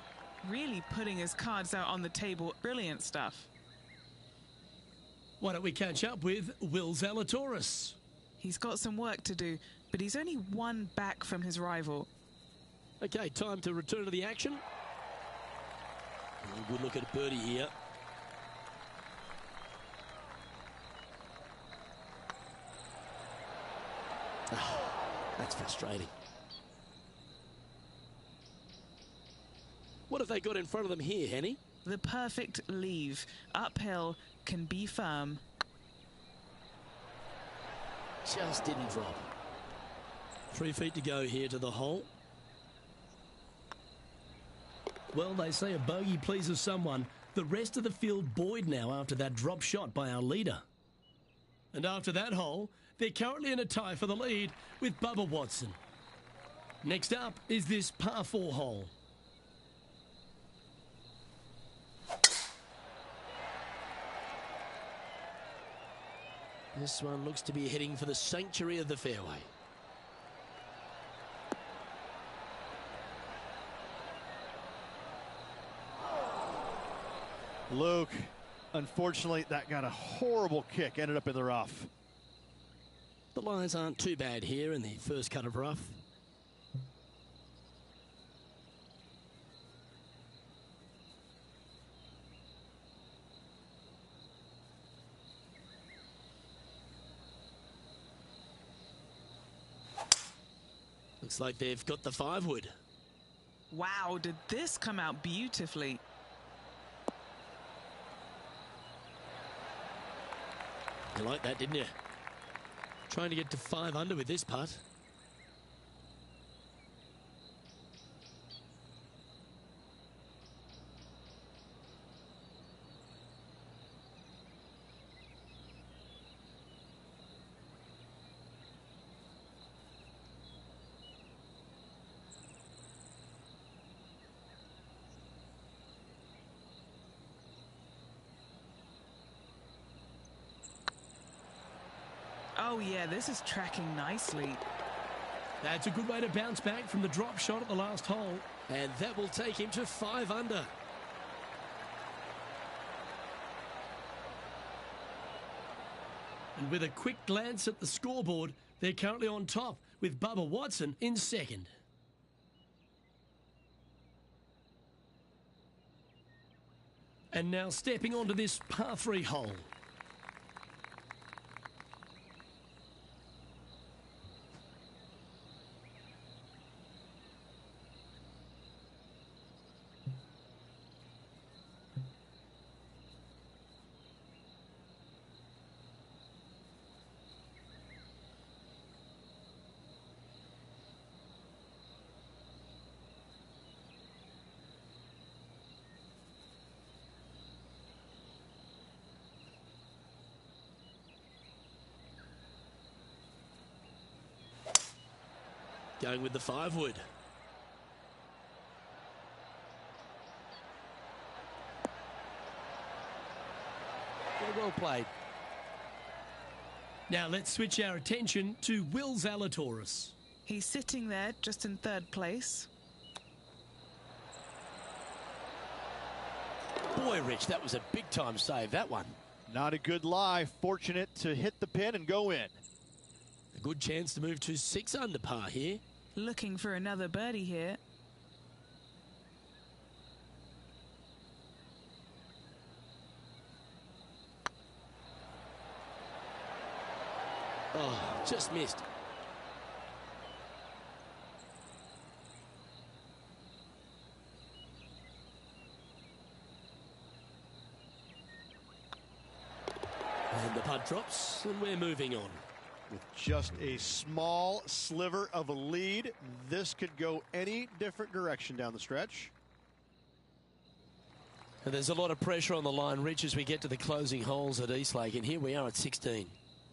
Really putting his cards out on the table. Brilliant stuff. Why don't we catch up with Will Zalatoris? He's got some work to do, but he's only one back from his rival. Okay, time to return to the action. Good look at birdie here. Oh, that's frustrating. What have they got in front of them here, Henny? The perfect leave. Uphill, can be firm. Just didn't drop. 3 feet to go here to the hole. Well, they say a bogey pleases someone. The rest of the field buoyed now after that drop shot by our leader. And after that hole, they're currently in a tie for the lead with Bubba Watson. Next up is this par 4 hole. This one looks to be heading for the sanctuary of the fairway. Luke, unfortunately, that got a horrible kick, ended up in the rough. The lines aren't too bad here in the first cut of rough. Looks like they've got the 5-wood. Wow, did this come out beautifully? You like that, didn't you? Trying to get to 5 under with this putt. Oh yeah, this is tracking nicely. That's a good way to bounce back from the drop shot at the last hole. And that will take him to 5 under. And with a quick glance at the scoreboard, they're currently on top with Bubba Watson in second. And now stepping onto this par 3 hole. Going with the 5-wood. Well played. Now let's switch our attention to Will Zalatoris. He's sitting there just in 3rd place. Boy, Rich, that was a big-time save, that one. Not a good lie. Fortunate to hit the pin and go in. A good chance to move to 6 under par here. Looking for another birdie here. Oh, just missed. And the putt drops, and we're moving on. With just a small sliver of a lead, this could go any different direction down the stretch. And there's a lot of pressure on the line, Rich, as we get to the closing holes at Eastlake, and here we are at 16.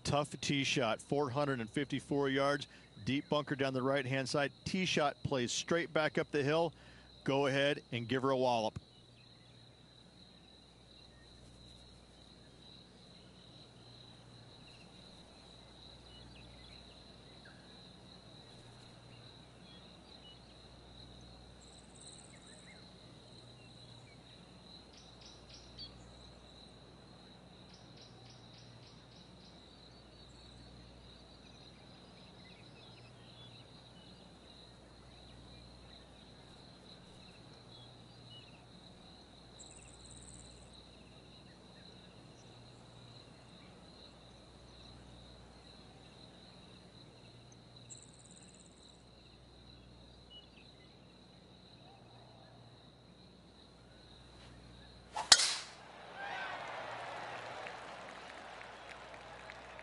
Tough tee shot, 454 yards, deep bunker down the right-hand side. Tee shot plays straight back up the hill. Go ahead and give her a wallop.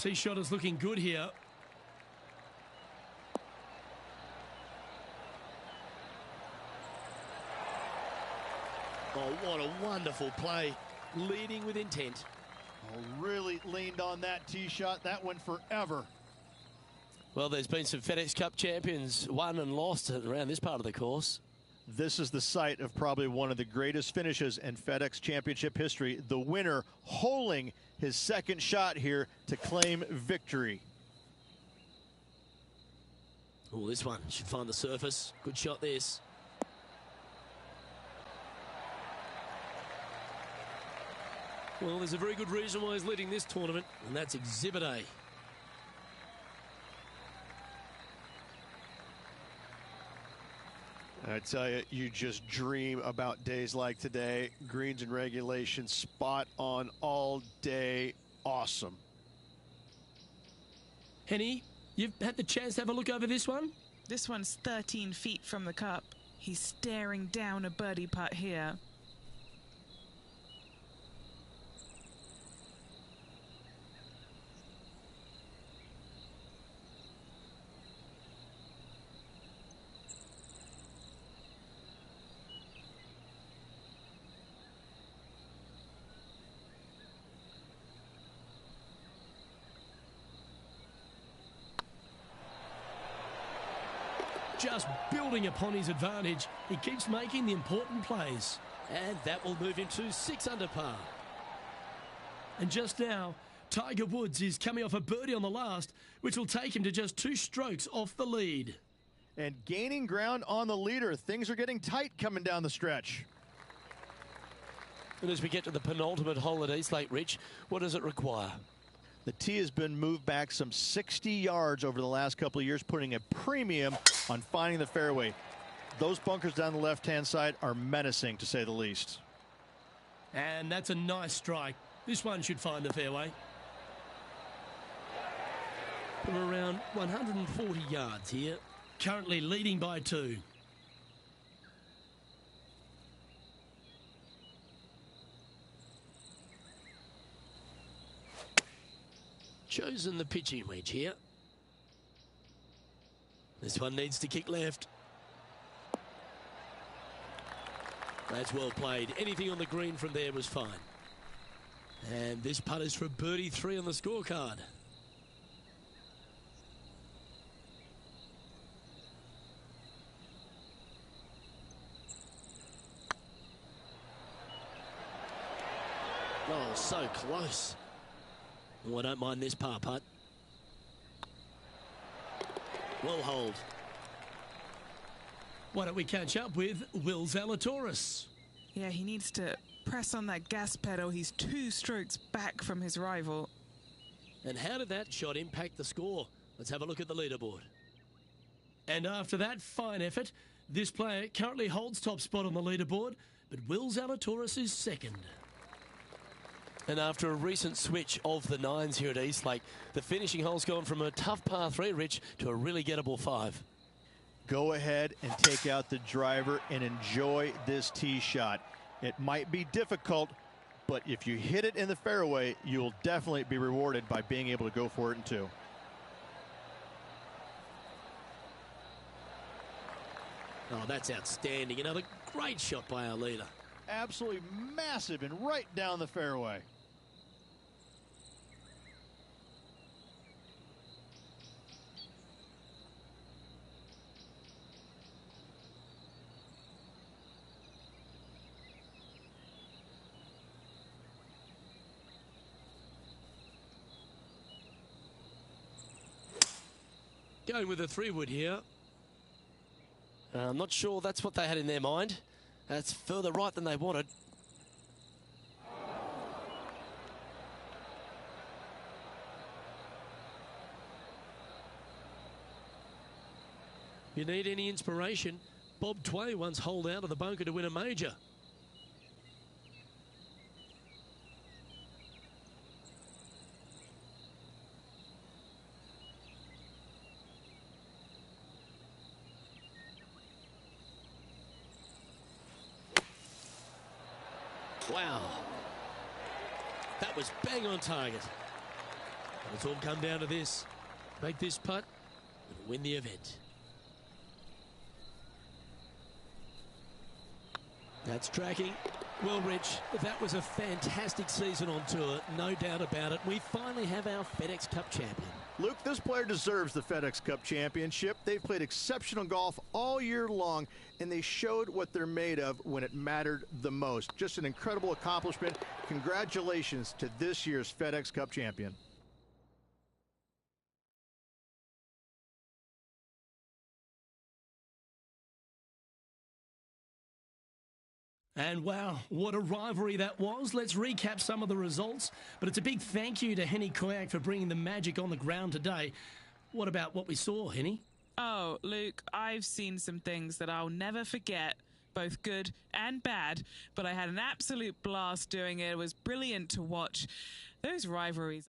Tee shot is looking good here. Oh, what a wonderful play. Leading with intent. Oh, really leaned on that tee shot. That went forever. Well, there's been some FedEx Cup champions won and lost around this part of the course. This is the site of probably one of the greatest finishes in FedEx Championship history. The winner holing his second shot here to claim victory. Oh, this one should find the surface. Good shot, this. Well, there's a very good reason why he's leading this tournament, and that's Exhibit A. I tell you, you just dream about days like today. Greens and regulation, spot on all day. Awesome. Henny, you've had the chance to have a look over this one? This one's 13 feet from the cup. He's staring down a birdie putt here. Just building upon his advantage. He keeps making the important plays. And that will move him to 6 under par. And just now, Tiger Woods is coming off a birdie on the last, which will take him to just 2 strokes off the lead. And gaining ground on the leader. Things are getting tight coming down the stretch. And as we get to the penultimate hole at Eastlake, Rich, what does it require? The tee has been moved back some 60 yards over the last couple of years, putting a premium on finding the fairway. Those bunkers down the left-hand side are menacing, to say the least. And that's a nice strike. This one should find the fairway. From around 140 yards here. Currently leading by 2. Chosen the pitching wedge here. This one needs to kick left. That's well played. Anything on the green from there was fine. And this putt is for birdie 3 on the scorecard. Oh, so close. Oh, I don't mind this par putt. Well hold. Why don't we catch up with Will Zalatoris? Yeah, he needs to press on that gas pedal. He's 2 strokes back from his rival. And how did that shot impact the score? Let's have a look at the leaderboard. And after that fine effort, this player currently holds top spot on the leaderboard, but Will Zalatoris is second. And after a recent switch of the 9s here at Eastlake, the finishing hole's gone from a tough par 3, Rich, to a really gettable 5. Go ahead and take out the driver and enjoy this tee shot. It might be difficult, but if you hit it in the fairway, you'll definitely be rewarded by being able to go for it in 2. Oh, that's outstanding. Another great shot by our leader. Absolutely massive and right down the fairway. Going with a 3-wood here. I'm not sure that's what they had in their mind. That's further right than they wanted. You need any inspiration? Bob Tway once holed out of the bunker to win a major. Wow. That was bang on target. It's all come down to this. Make this putt and win the event. That's tracking. Well, Rich, that was a fantastic season on tour, no doubt about it. We finally have our FedEx Cup champion. Luke, this player deserves the FedEx Cup championship. They've played exceptional golf all year long, and they showed what they're made of when it mattered the most. Just an incredible accomplishment. Congratulations to this year's FedEx Cup champion. And wow, what a rivalry that was. Let's recap some of the results. But it's a big thank you to Henny Koyak for bringing the magic on the ground today. What about what we saw, Henny? Oh, Luke, I've seen some things that I'll never forget, both good and bad, but I had an absolute blast doing it. It was brilliant to watch. Those rivalries